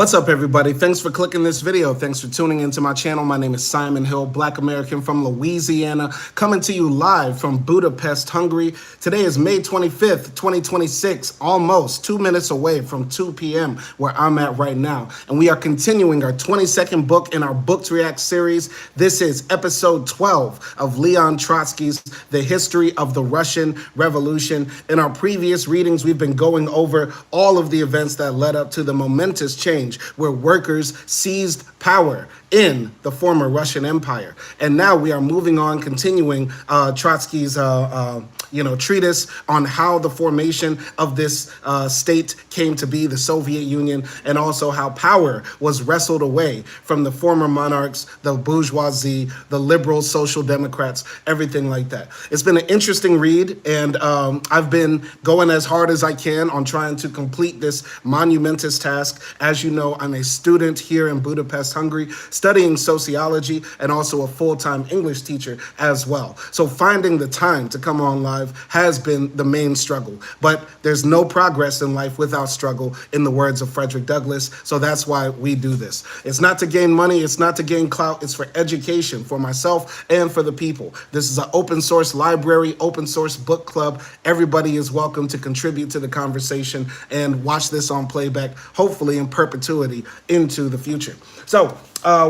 What's up, everybody? Thanks for clicking this video. Thanks for tuning into my channel. My name is Simon Hill, Black American from Louisiana, coming to you live from Budapest, Hungary. Today is May 25th, 2026, almost 2 minutes away from 2 p.m. where I'm at right now. And we are continuing our 22nd book in our Book to React series. This is episode 12 of Leon Trotsky's The History of the Russian Revolution. In our previous readings, we've been going over all of the events that led up to the momentous change where workers seized power in the former Russian Empire. And now we are moving on, continuing Trotsky's treatise on how the formation of this state came to be, the Soviet Union, and also how power was wrestled away from the former monarchs, the bourgeoisie, the liberal social democrats, everything like that. It's been an interesting read, and I've been going as hard as I can on trying to complete this monumentous task. As you know, I'm a student here in Budapest, Hungary, studying sociology and also a full-time English teacher as well. So finding the time to come on live has been the main struggle. But there's no progress in life without struggle, in the words of Frederick Douglass. So that's why we do this. It's not to gain money. It's not to gain clout. It's for education, for myself and for the people. This is an open source library, open source book club. Everybody is welcome to contribute to the conversation and watch this on playback, hopefully in perpetuity into the future. So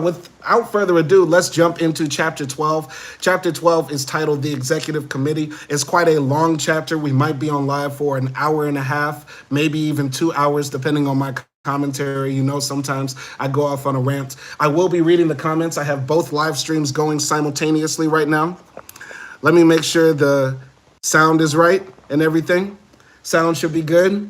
without further ado, let's jump into chapter 12. Chapter 12 is titled The Executive Committee. It's quite a long chapter. We might be on live for an hour and a half, maybe even 2 hours, depending on my commentary. You know, sometimes I go off on a rant. I will be reading the comments. I have both live streams going simultaneously right now. Let me make sure the sound is right and everything. Sound should be good.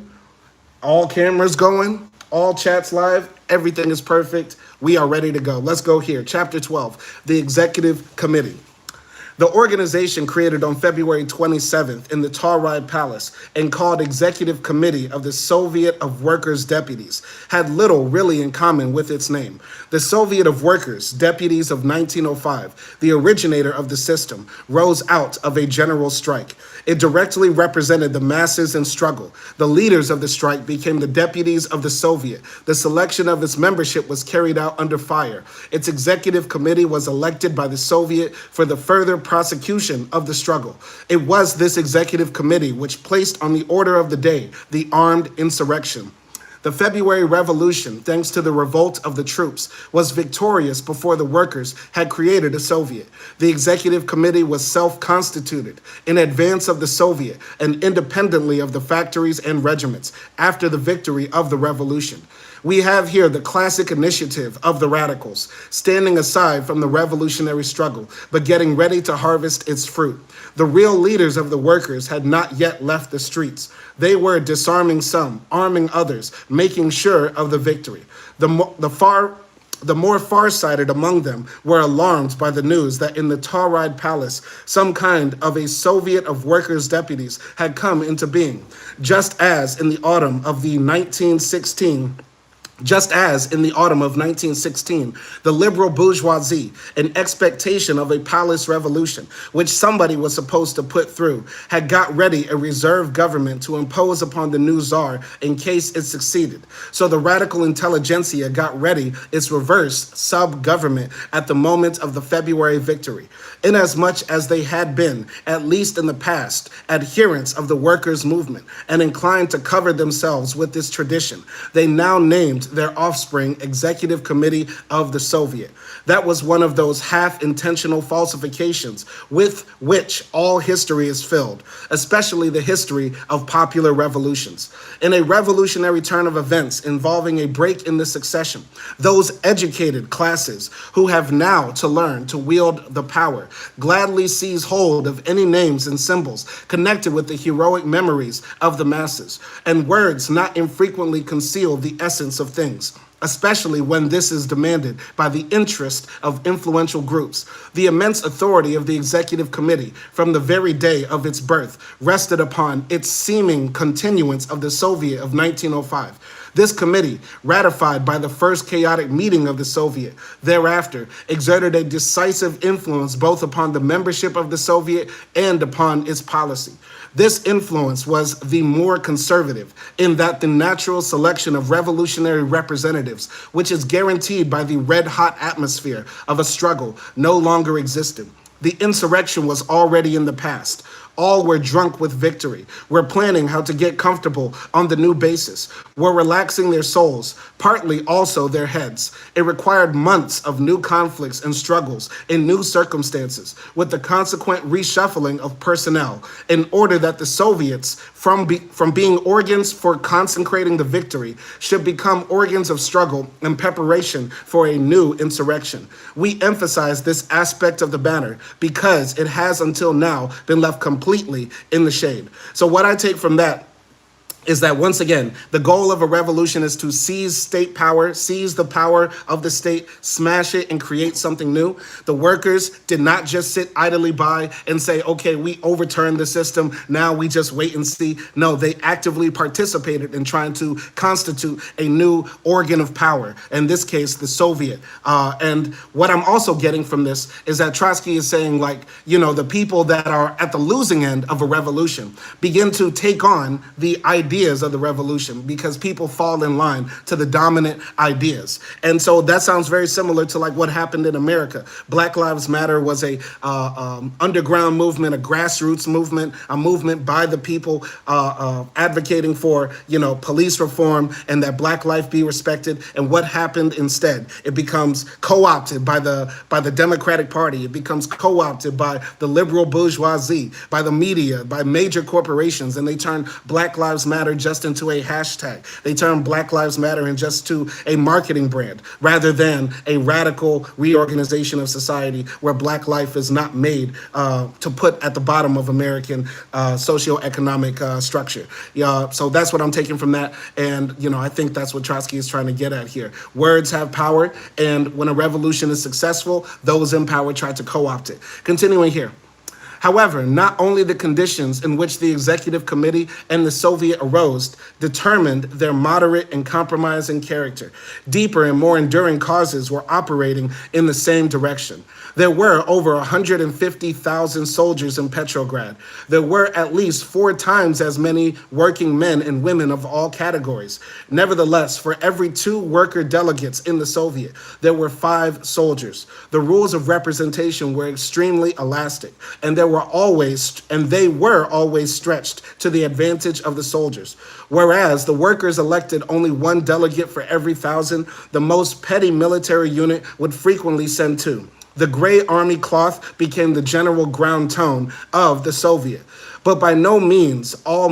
All cameras going, all chats live. Everything is perfect. We are ready to go. Let's go here. Chapter 12, the Executive Committee. The organization, created on February 27th in the Tauride Palace and called Executive Committee of the Soviet of Workers' Deputies, had little really in common with its name. The Soviet of Workers' Deputies of 1905, the originator of the system, rose out of a general strike. It directly represented the masses in struggle. The leaders of the strike became the deputies of the Soviet. The selection of its membership was carried out under fire. Its executive committee was elected by the Soviet for the further prosecution of the struggle. It was this executive committee which placed on the order of the day the armed insurrection. The February Revolution, thanks to the revolt of the troops, was victorious before the workers had created a Soviet. The executive committee was self-constituted in advance of the Soviet and independently of the factories and regiments after the victory of the revolution. We have here the classic initiative of the radicals, standing aside from the revolutionary struggle, but getting ready to harvest its fruit. The real leaders of the workers had not yet left the streets. They were disarming some, arming others, making sure of the victory. The more far-sighted among them were alarmed by the news that in the Tauride Palace, some kind of a Soviet of workers' deputies had come into being, just as in the autumn of 1916, the liberal bourgeoisie, in expectation of a palace revolution, which somebody was supposed to put through, had got ready a reserve government to impose upon the new czar in case it succeeded. So the radical intelligentsia got ready its reverse sub-government at the moment of the February victory. Inasmuch as they had been, at least in the past, adherents of the workers' movement and inclined to cover themselves with this tradition, they now named their offspring Executive Committee of the Soviet. That was one of those half-intentional falsifications with which all history is filled, especially the history of popular revolutions. In a revolutionary turn of events involving a break in the succession, those educated classes who have now to learn to wield the power gladly seize hold of any names and symbols connected with the heroic memories of the masses, and words not infrequently conceal the essence of things, especially when this is demanded by the interest of influential groups. The immense authority of the Executive Committee from the very day of its birth rested upon its seeming continuance of the Soviet of 1905. This committee, ratified by the first chaotic meeting of the Soviet, thereafter exerted a decisive influence both upon the membership of the Soviet and upon its policy. This influence was the more conservative, in that the natural selection of revolutionary representatives, which is guaranteed by the red-hot atmosphere of a struggle, no longer existed. The insurrection was already in the past. All were drunk with victory, were planning how to get comfortable on the new basis, were relaxing their souls, partly also their heads. It required months of new conflicts and struggles in new circumstances, with the consequent reshuffling of personnel, in order that the Soviets, from being organs for consecrating the victory, should become organs of struggle and preparation for a new insurrection. We emphasize this aspect of the banner because it has until now been left completely in the shade. So what I take from that is that, once again, the goal of a revolution is to seize state power, seize the power of the state, smash it, and create something new. The workers did not just sit idly by and say, okay, we overturned the system, now we just wait and see. No, they actively participated in trying to constitute a new organ of power, in this case, the Soviet. And what I'm also getting from this is that Trotsky is saying, like, you know, the people that are at the losing end of a revolution begin to take on the ideas of the revolution, because people fall in line to the dominant ideas. And so that sounds very similar to like what happened in America. Black Lives Matter was a underground movement, a grassroots movement, a movement by the people advocating for, you know, police reform and that black life be respected. And what happened instead? It becomes co-opted by the Democratic Party. It becomes co-opted by the liberal bourgeoisie, by the media, by major corporations, and they turn Black Lives Matter just into a hashtag. They turn Black Lives Matter into just to a marketing brand, rather than a radical reorganization of society where black life is not made to put at the bottom of American socioeconomic structure. So that's what I'm taking from that. And, you know, I think that's what Trotsky is trying to get at here. Words have power, and when a revolution is successful, those in power try to co-opt it. Continuing here. However, not only the conditions in which the executive committee and the Soviet arose determined their moderate and compromising character. Deeper and more enduring causes were operating in the same direction. There were over 150,000 soldiers in Petrograd. There were at least 4 times as many working men and women of all categories. Nevertheless, for every 2 worker delegates in the Soviet, there were 5 soldiers. The rules of representation were extremely elastic, and they were always stretched to the advantage of the soldiers. Whereas the workers elected only 1 delegate for every 1,000, the most petty military unit would frequently send 2. The gray army cloth became the general ground tone of the Soviet. But by no means all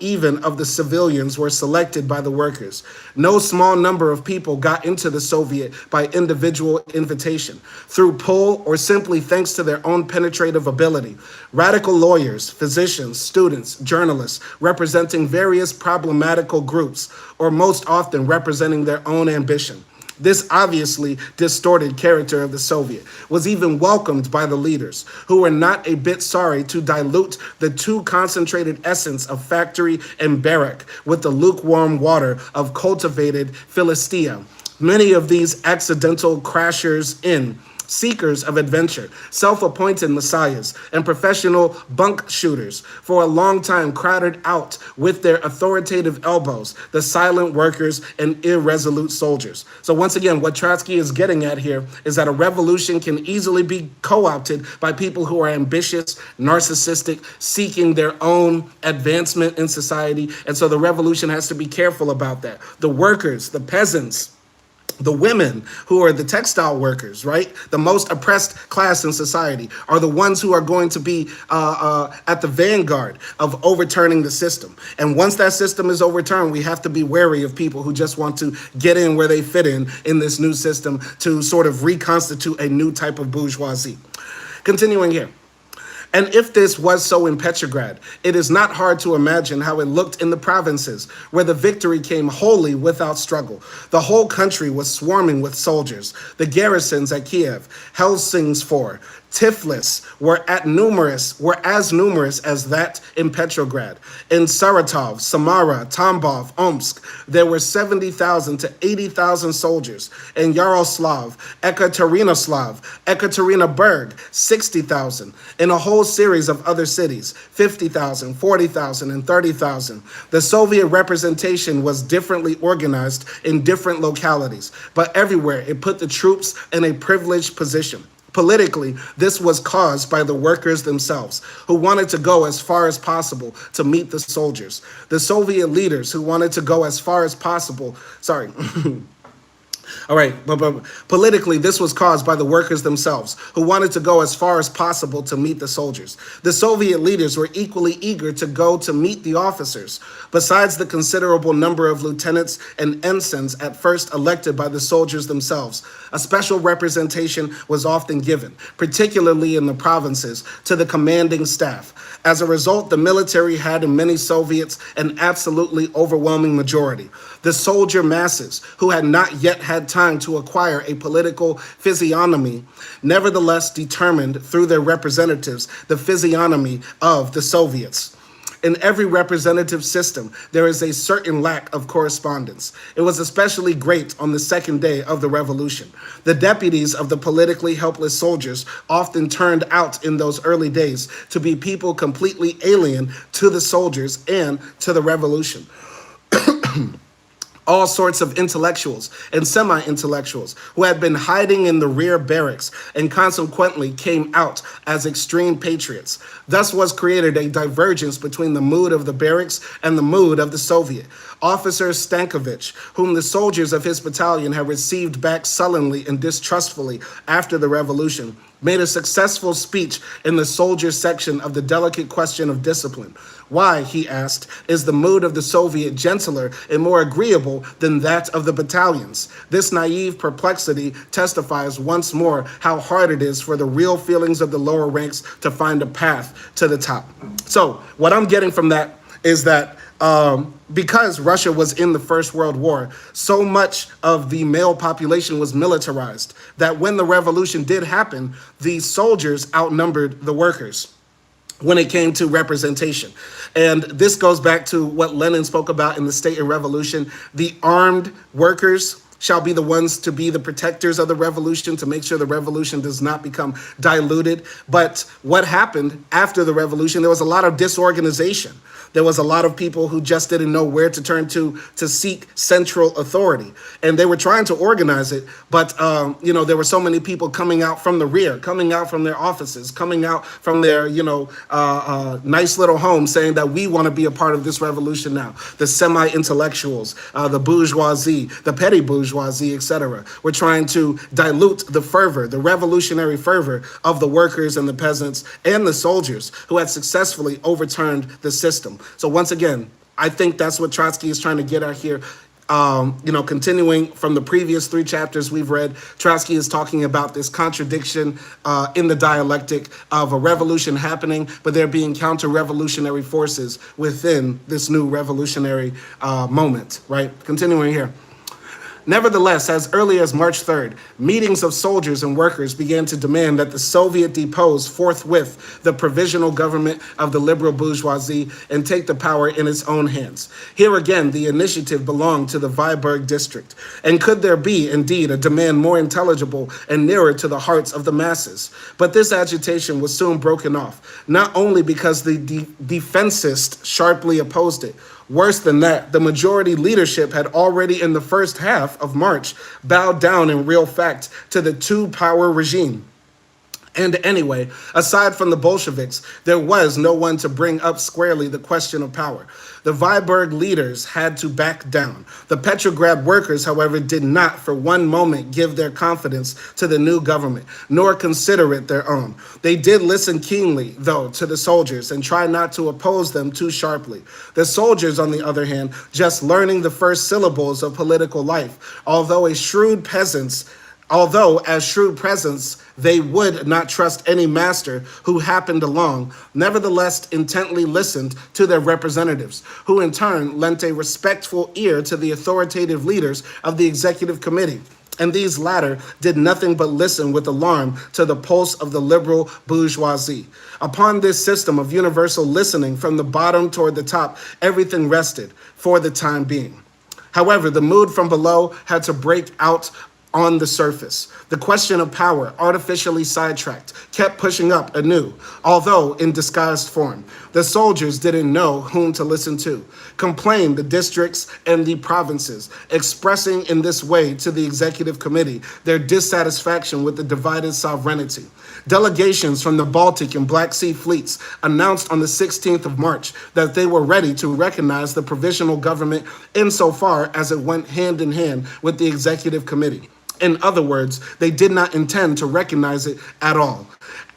even of the civilians were selected by the workers. No small number of people got into the Soviet by individual invitation, through pull, or simply thanks to their own penetrative ability. Radical lawyers, physicians, students, journalists, representing various problematical groups, or most often representing their own ambition. This obviously distorted character of the Soviet was even welcomed by the leaders, who were not a bit sorry to dilute the too concentrated essence of factory and barrack with the lukewarm water of cultivated Philistia. Many of these accidental crashers in, seekers of adventure, self-appointed messiahs, and professional bunk shooters, for a long time crowded out with their authoritative elbows the silent workers and irresolute soldiers. So once again, what Trotsky is getting at here is that a revolution can easily be co-opted by people who are ambitious, narcissistic, seeking their own advancement in society. And so the revolution has to be careful about that. The workers, the peasants, the women who are the textile workers, right? The most oppressed class in society are the ones who are going to be at the vanguard of overturning the system. And once that system is overturned, we have to be wary of people who just want to get in where they fit in this new system to sort of reconstitute a new type of bourgeoisie. Continuing here. And if this was so in Petrograd, it is not hard to imagine how it looked in the provinces, where the victory came wholly without struggle. The whole country was swarming with soldiers. The garrisons at Kiev, Helsingfors, Tiflis were as numerous as that in Petrograd. In Saratov, Samara, Tambov, Omsk, there were 70,000 to 80,000 soldiers. In Yaroslav, Ekaterinburg, 60,000. In a whole series of other cities, 50,000, 40,000, and 30,000. The Soviet representation was differently organized in different localities, but everywhere it put the troops in a privileged position. Politically, this was caused by the workers themselves, who wanted to go as far as possible to meet the soldiers. The Soviet leaders who wanted to go as far as possible, All right, but politically, this was caused by the workers themselves, who wanted to go as far as possible to meet the soldiers. The Soviet leaders were equally eager to go to meet the officers. Besides the considerable number of lieutenants and ensigns at first elected by the soldiers themselves, a special representation was often given, particularly in the provinces, to the commanding staff. As a result, the military had in many Soviets an absolutely overwhelming majority. The soldier masses, who had not yet had time to acquire a political physiognomy, nevertheless determined through their representatives the physiognomy of the Soviets. In every representative system, there is a certain lack of correspondence. It was especially great on the second day of the revolution. The deputies of the politically helpless soldiers often turned out in those early days to be people completely alien to the soldiers and to the revolution. All sorts of intellectuals and semi-intellectuals who had been hiding in the rear barracks and consequently came out as extreme patriots. Thus was created a divergence between the mood of the barracks and the mood of the Soviet. Officer Stankovich, whom the soldiers of his battalion had received back sullenly and distrustfully after the revolution, made a successful speech in the soldiers section of the delicate question of discipline. Why, he asked, is the mood of the Soviet gentler and more agreeable than that of the battalions? This naive perplexity testifies once more how hard it is for the real feelings of the lower ranks to find a path to the top. So what I'm getting from that is that because Russia was in the First World War, so much of the male population was militarized that when the revolution did happen, the soldiers outnumbered the workers when it came to representation. And this goes back to what Lenin spoke about in the State and Revolution. The armed workers shall be the ones to be the protectors of the revolution, to make sure the revolution does not become diluted. But what happened after the revolution, there was a lot of disorganization. There was a lot of people who just didn't know where to turn to seek central authority. And they were trying to organize it, but there were so many people coming out from the rear, coming out from their offices, coming out from their, nice little homes saying that we want to be a part of this revolution now. The semi-intellectuals, the bourgeoisie, the petty bourgeoisie, etc. We're trying to dilute the fervor, the revolutionary fervor of the workers and the peasants and the soldiers who had successfully overturned the system. So once again, I think that's what Trotsky is trying to get at here. Continuing from the previous 3 chapters we've read, Trotsky is talking about this contradiction in the dialectic of a revolution happening, but there being counter-revolutionary forces within this new revolutionary moment, right? Continuing here. Nevertheless, as early as March 3rd, meetings of soldiers and workers began to demand that the Soviet depose forthwith the provisional government of the liberal bourgeoisie and take the power in its own hands. Here again, the initiative belonged to the Vyborg district. And could there be, indeed, a demand more intelligible and nearer to the hearts of the masses? But this agitation was soon broken off, not only because the defensists sharply opposed it. Worse than that, the majority leadership had already in the first half of March bowed down in real fact to the two-power regime. And anyway, aside from the Bolsheviks, there was no one to bring up squarely the question of power. The Vyborg leaders had to back down. The Petrograd workers, however, did not for one moment give their confidence to the new government, nor consider it their own. They did listen keenly, though, to the soldiers and try not to oppose them too sharply. The soldiers, on the other hand, just learning the first syllables of political life, although as shrewd peasants, they would not trust any master who happened along, nevertheless intently listened to their representatives, who in turn lent a respectful ear to the authoritative leaders of the executive committee. and these latter did nothing but listen with alarm to the pulse of the liberal bourgeoisie. Upon this system of universal listening from the bottom toward the top, everything rested for the time being. However, the mood from below had to break out on the surface. The question of power, artificially sidetracked, kept pushing up anew, although in disguised form. The soldiers didn't know whom to listen to, complained the districts and the provinces, expressing in this way to the executive committee their dissatisfaction with the divided sovereignty. Delegations from the Baltic and Black Sea fleets announced on the 16th of March that they were ready to recognize the provisional government insofar as it went hand in hand with the executive committee. In other words, they did not intend to recognize it at all.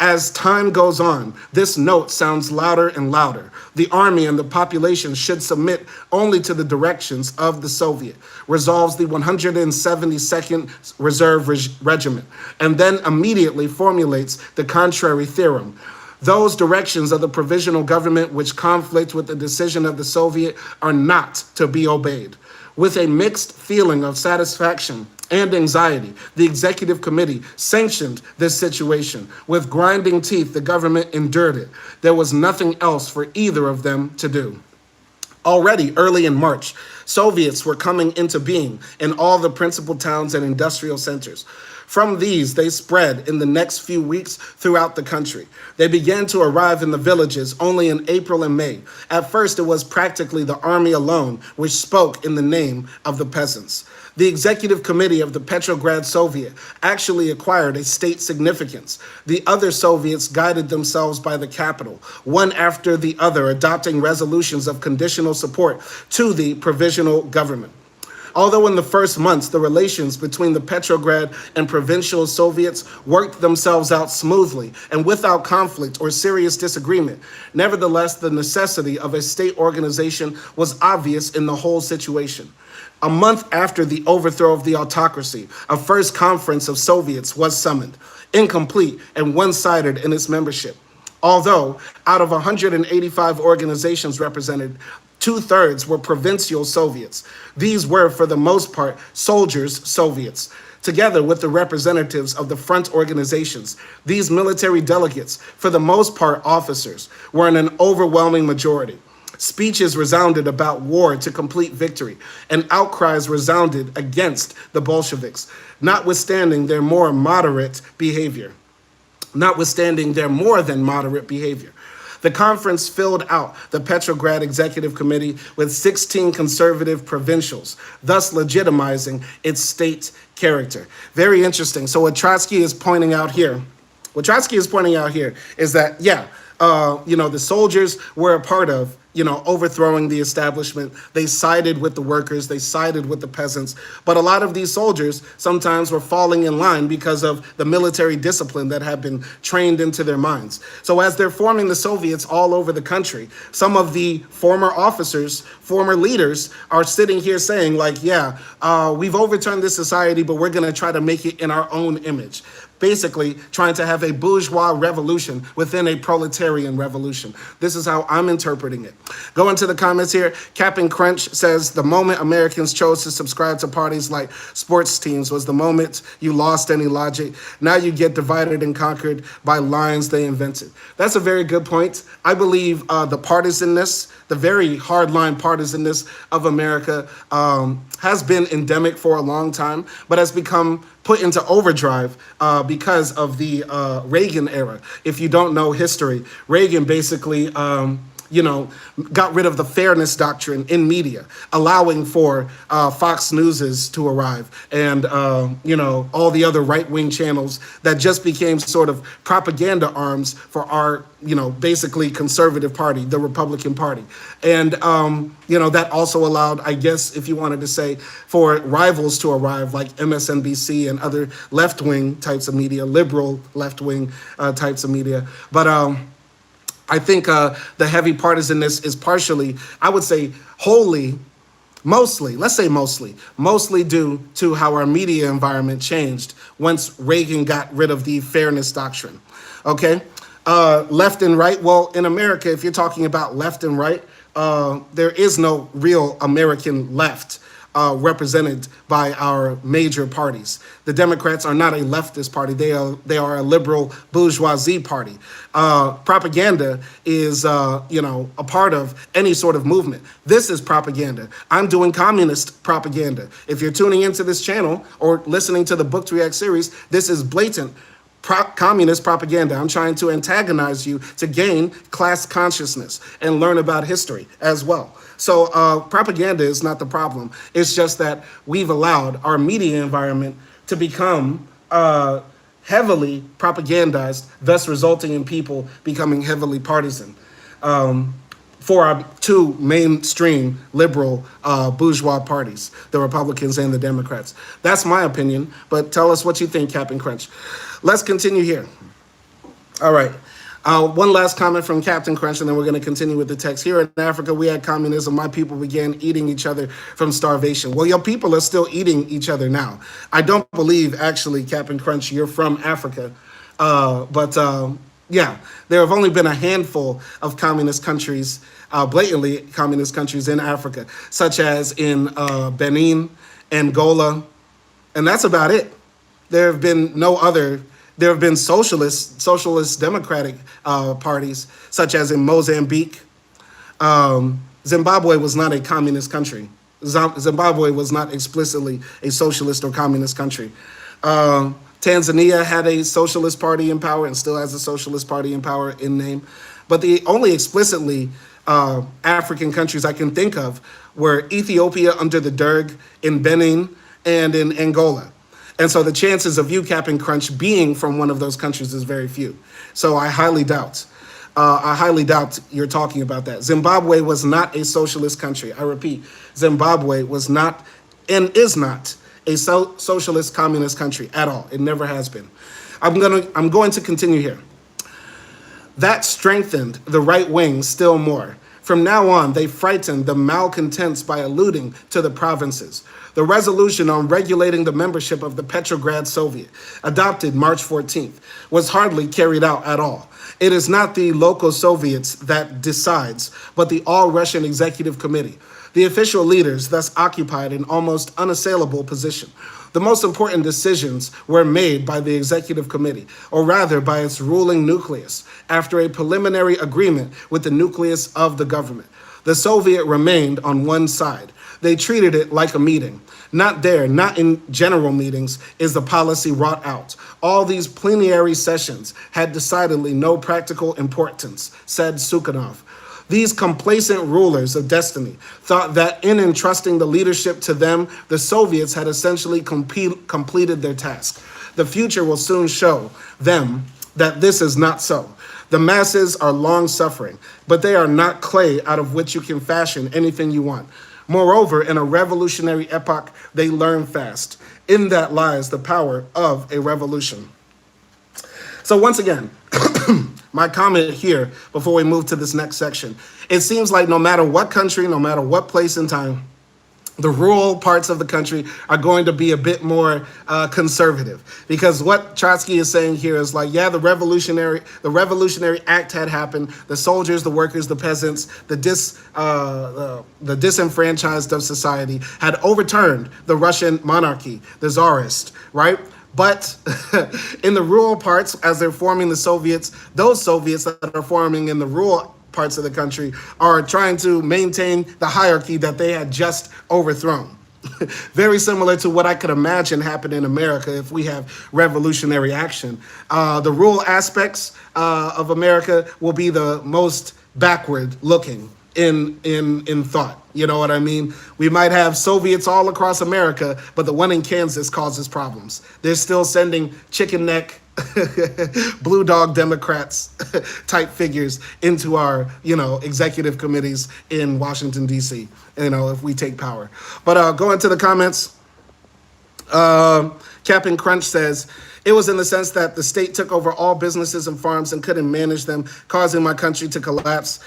As time goes on, this note sounds louder and louder. The army and the population should submit only to the directions of the Soviet, resolves the 172nd Reserve Regiment, and then immediately formulates the contrary theorem. Those directions of the provisional government which conflict with the decision of the Soviet are not to be obeyed. With a mixed feeling of satisfaction and anxiety, the executive committee sanctioned this situation. With grinding teeth, the government endured it. There was nothing else for either of them to do. Already early in March, Soviets were coming into being in all the principal towns and industrial centers. From these, they spread in the next few weeks throughout the country. They began to arrive in the villages only in April and May. At first, it was practically the army alone which spoke in the name of the peasants. The executive committee of the Petrograd Soviet actually acquired a state significance. The other Soviets guided themselves by the capital, one after the other adopting resolutions of conditional support to the provisional government. Although in the first months, the relations between the Petrograd and provincial Soviets worked themselves out smoothly and without conflict or serious disagreement, nevertheless, the necessity of a state organization was obvious in the whole situation. A month after the overthrow of the autocracy, a first conference of Soviets was summoned, incomplete and one-sided in its membership. Although, out of 185 organizations represented, 2/3 were provincial Soviets. These were, for the most part, soldiers' Soviets. Together with the representatives of the front organizations, these military delegates, for the most part officers, were in an overwhelming majority. Speeches resounded about war to complete victory, and outcries resounded against the Bolsheviks, notwithstanding their more than moderate behavior. The conference filled out the Petrograd Executive Committee with 16 conservative provincials, thus legitimizing its state character. Very interesting. So what Trotsky is pointing out here is that, the soldiers were a part of, overthrowing the establishment. They sided with the workers, they sided with the peasants. But a lot of these soldiers sometimes were falling in line because of the military discipline that had been trained into their minds. So as they're forming the Soviets all over the country, some of the former officers, former leaders are sitting here saying we've overturned this society, but we're going to try to make it in our own image. Basically trying to have a bourgeois revolution within a proletarian revolution. This is how I'm interpreting it. Go into the comments here. Captain Crunch says, the moment Americans chose to subscribe to parties like sports teams was the moment you lost any logic. Now you get divided and conquered by lines they invented. That's a very good point. I believe the partisanness, the very hardline partisanness of America has been endemic for a long time, but has become put into overdrive because of the Reagan era. If you don't know history, Reagan basically, got rid of the fairness doctrine in media, allowing for Fox Newses to arrive and, all the other right-wing channels that just became sort of propaganda arms for our, basically conservative party, the Republican Party. And, that also allowed, I guess, if you wanted to say, for rivals to arrive like MSNBC and other left-wing types of media, liberal left-wing types of media. But I think the heavy partisanness is partially, I would say mostly due to how our media environment changed once Reagan got rid of the fairness doctrine. Okay? Left and right. Well, in America, if you're talking about left and right, there is no real American left. represented by our major parties. The Democrats are not a leftist party. They are a liberal bourgeoisie party. Propaganda is, a part of any sort of movement. This is propaganda. I'm doing communist propaganda. If you're tuning into this channel or listening to the Book to React series, this is blatant communist propaganda. I'm trying to antagonize you to gain class consciousness and learn about history as well. So propaganda is not the problem. It's just that we've allowed our media environment to become heavily propagandized, thus resulting in people becoming heavily partisan for our two mainstream liberal bourgeois parties, the Republicans and the Democrats. That's my opinion, but tell us what you think, Captain Crunch. Let's continue here. All right. One last comment from Captain Crunch, and then we're going to continue with the text. Here in Africa, we had communism. My people began eating each other from starvation. Well, your people are still eating each other now. I don't believe, actually, Captain Crunch, you're from Africa. Yeah, there have only been a handful of communist countries, blatantly communist countries in Africa, such as in Benin, Angola, and that's about it. There have been no other. There have been socialist democratic parties, such as in Mozambique. Zimbabwe was not a communist country. Zimbabwe was not explicitly a socialist or communist country. Tanzania had a socialist party in power and still has a socialist party in power in name. But the only explicitly African countries I can think of were Ethiopia under the Derg, in Benin, and in Angola. And so the chances of you, Captain Crunch, being from one of those countries is very few. So I highly doubt you're talking about that. Zimbabwe was not a socialist country. I repeat, Zimbabwe was not and is not a socialist communist country at all. It never has been. I'm going to continue here. That strengthened the right wing still more. From now on, they frightened the malcontents by alluding to the provinces. The resolution on regulating the membership of the Petrograd Soviet, adopted March 14th, was hardly carried out at all. It is not the local Soviets that decides, but the All-Russian Executive Committee. The official leaders thus occupied an almost unassailable position. The most important decisions were made by the Executive Committee, or rather by its ruling nucleus, after a preliminary agreement with the nucleus of the government. The Soviet remained on one side. They treated it like a meeting. Not there, not in general meetings, is the policy wrought out. All these plenary sessions had decidedly no practical importance, said Sukhanov. These complacent rulers of destiny thought that in entrusting the leadership to them, the Soviets had essentially completed their task. The future will soon show them that this is not so. The masses are long-suffering, but they are not clay out of which you can fashion anything you want. Moreover, in a revolutionary epoch, they learn fast. In that lies the power of a revolution. So once again, my comment here before we move to this next section, it seems like no matter what country, no matter what place in time, the rural parts of the country are going to be a bit more conservative, because what Trotsky is saying here is like, yeah, the Revolutionary Act had happened. The soldiers, the workers, the peasants, the disenfranchised of society had overturned the Russian monarchy, the czarist, right? But in the rural parts, as they're forming the Soviets, those Soviets that are forming in the rural parts of the country are trying to maintain the hierarchy that they had just overthrown. Very similar to what I could imagine happen in America if we have revolutionary action. The rural aspects of America will be the most backward looking in thought. You know what I mean? We might have Soviets all across America, but the one in Kansas causes problems. They're still sending chicken neck, blue dog Democrats type figures into our, executive committees in Washington, D.C., if we take power. But go into the comments. Captain Crunch says, it was in the sense that the state took over all businesses and farms and couldn't manage them, causing my country to collapse.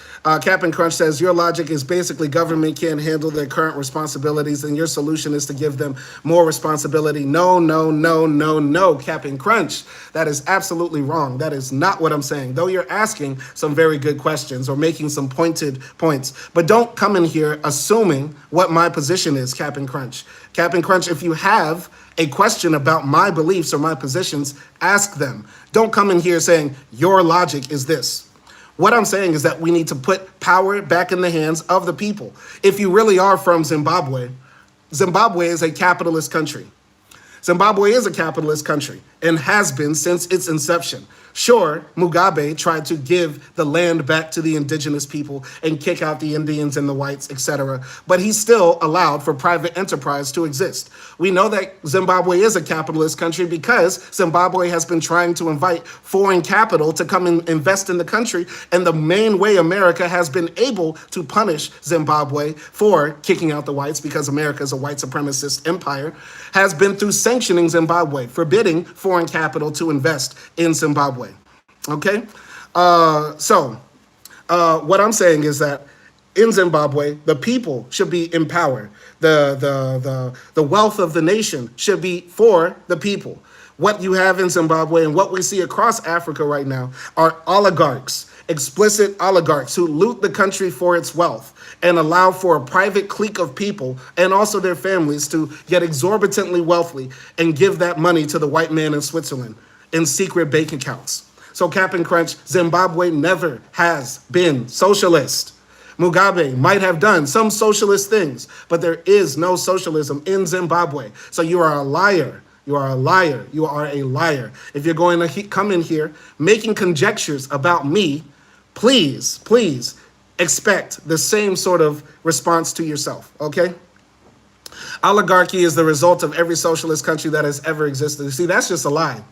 Captain Crunch says, your logic is basically government can't handle their current responsibilities and your solution is to give them more responsibility. No, no, no, no, no, Captain Crunch. That is absolutely wrong. That is not what I'm saying, though you're asking some very good questions or making some pointed points. But don't come in here assuming what my position is, Captain Crunch. Captain Crunch, if you have a question about my beliefs or my positions, ask them. Don't come in here saying your logic is this. What I'm saying is that we need to put power back in the hands of the people. If you really are from Zimbabwe, Zimbabwe is a capitalist country. Zimbabwe is a capitalist country and has been since its inception. Sure, Mugabe tried to give the land back to the indigenous people and kick out the Indians and the whites, etc., but he still allowed for private enterprise to exist. We know that Zimbabwe is a capitalist country because Zimbabwe has been trying to invite foreign capital to come and invest in the country, and the main way America has been able to punish Zimbabwe for kicking out the whites, because America is a white supremacist empire, has been through sanctioning Zimbabwe, forbidding foreign capital to invest in Zimbabwe. Okay, so what I'm saying is that in Zimbabwe, the people should be empowered. The wealth of the nation should be for the people. What you have in Zimbabwe and what we see across Africa right now are oligarchs, explicit oligarchs who loot the country for its wealth and allow for a private clique of people and also their families to get exorbitantly wealthy and give that money to the white man in Switzerland in secret bank accounts. So Captain Crunch, Zimbabwe never has been socialist. Mugabe might have done some socialist things, but there is no socialism in Zimbabwe. So you are a liar. You are a liar. You are a liar. If you're going to come in here making conjectures about me, please, please expect the same sort of response to yourself, okay? Oligarchy is the result of every socialist country that has ever existed. You see, that's just a lie.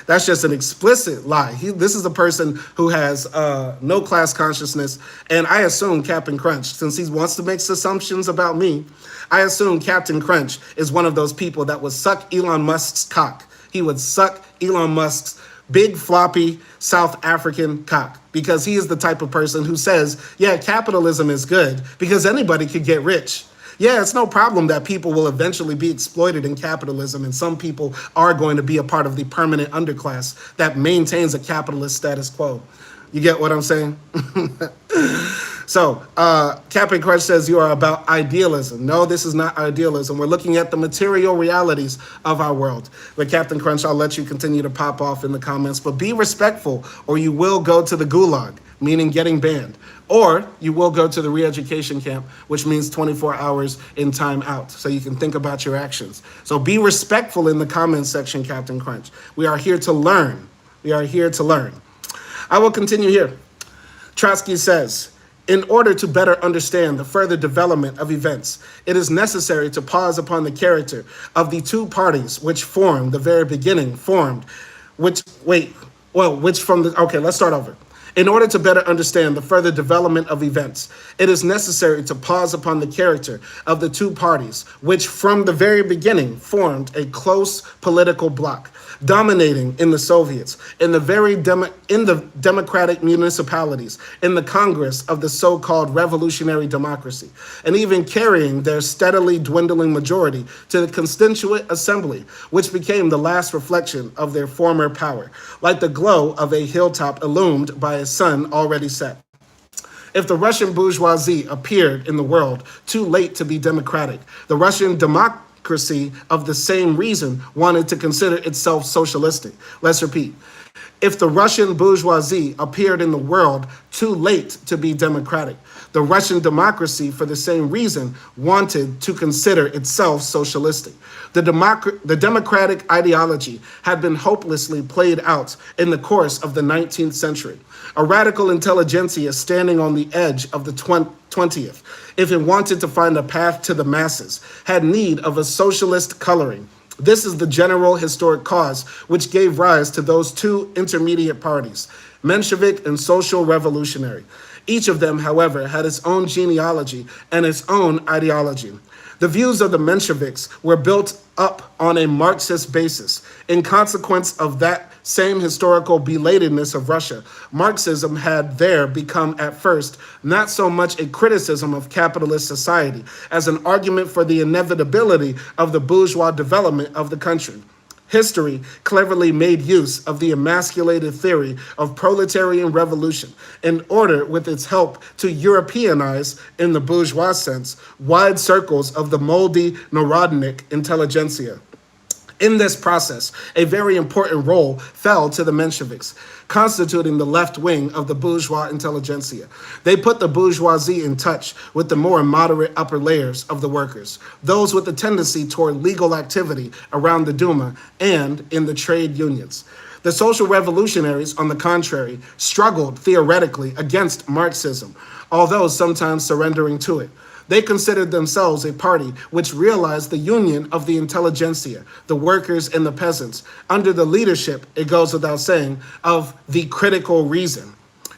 That's just an explicit lie. This is a person who has no class consciousness. And I assume Captain Crunch, since he wants to make assumptions about me, I assume Captain Crunch is one of those people that would suck Elon Musk's cock. He would suck Elon Musk's big floppy South African cock, because he is the type of person who says, yeah, capitalism is good because anybody could get rich. Yeah, it's no problem that people will eventually be exploited in capitalism, and some people are going to be a part of the permanent underclass that maintains a capitalist status quo. You get what I'm saying? So, Captain Crunch says you are about idealism. No, this is not idealism. We're looking at the material realities of our world. But Captain Crunch, I'll let you continue to pop off in the comments, but be respectful or you will go to the gulag, meaning getting banned. Or you will go to the re-education camp, which means 24 hours in time out, so you can think about your actions. So be respectful in the comments section, Captain Crunch. We are here to learn. We are here to learn. I will continue here. Trotsky says, in order to better understand the further development of events, it is necessary to pause upon the character of the two parties which formed the very beginning, let's start over. In order to better understand the further development of events, it is necessary to pause upon the character of the two parties, which from the very beginning formed a close political bloc, dominating in the Soviets, in the democratic municipalities, in the Congress of the so-called revolutionary democracy, and even carrying their steadily dwindling majority to the Constituent Assembly, which became the last reflection of their former power, like the glow of a hilltop illumined by a sun already set. If the Russian bourgeoisie appeared in the world too late to be democratic, the Russian democracy of the same reason wanted to consider itself socialistic. Let's repeat. If the Russian bourgeoisie appeared in the world too late to be democratic, the Russian democracy, for the same reason, wanted to consider itself socialistic. The democratic ideology had been hopelessly played out in the course of the 19th century. A radical intelligentsia standing on the edge of the 20th, if it wanted to find a path to the masses, had need of a socialist coloring. This is the general historic cause which gave rise to those two intermediate parties, Menshevik and Social Revolutionary. Each of them, however, had its own genealogy and its own ideology. The views of the Mensheviks were built up on a Marxist basis. In consequence of that same historical belatedness of Russia, Marxism had there become at first not so much a criticism of capitalist society as an argument for the inevitability of the bourgeois development of the country. History cleverly made use of the emasculated theory of proletarian revolution in order, with its help, to Europeanize, in the bourgeois sense, wide circles of the moldy Narodnik intelligentsia. In this process, a very important role fell to the Mensheviks, constituting the left wing of the bourgeois intelligentsia. They put the bourgeoisie in touch with the more moderate upper layers of the workers, those with a tendency toward legal activity around the Duma and in the trade unions. The social revolutionaries, on the contrary, struggled theoretically against Marxism, although sometimes surrendering to it. They considered themselves a party which realized the union of the intelligentsia, the workers and the peasants, under the leadership, it goes without saying, of the critical reason.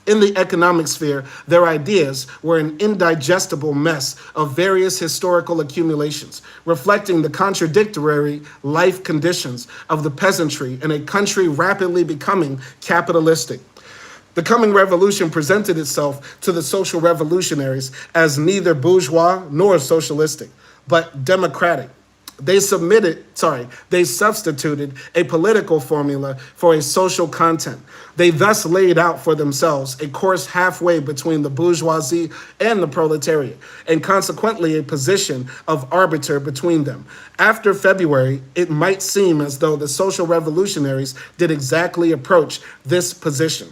In the economic sphere, their ideas were an indigestible mess of various historical accumulations, reflecting the contradictory life conditions of the peasantry in a country rapidly becoming capitalistic. The coming revolution presented itself to the social revolutionaries as neither bourgeois nor socialistic, but democratic. They substituted a political formula for a social content. They thus laid out for themselves a course halfway between the bourgeoisie and the proletariat, and consequently a position of arbiter between them. After February, it might seem as though the social revolutionaries did exactly approach this position.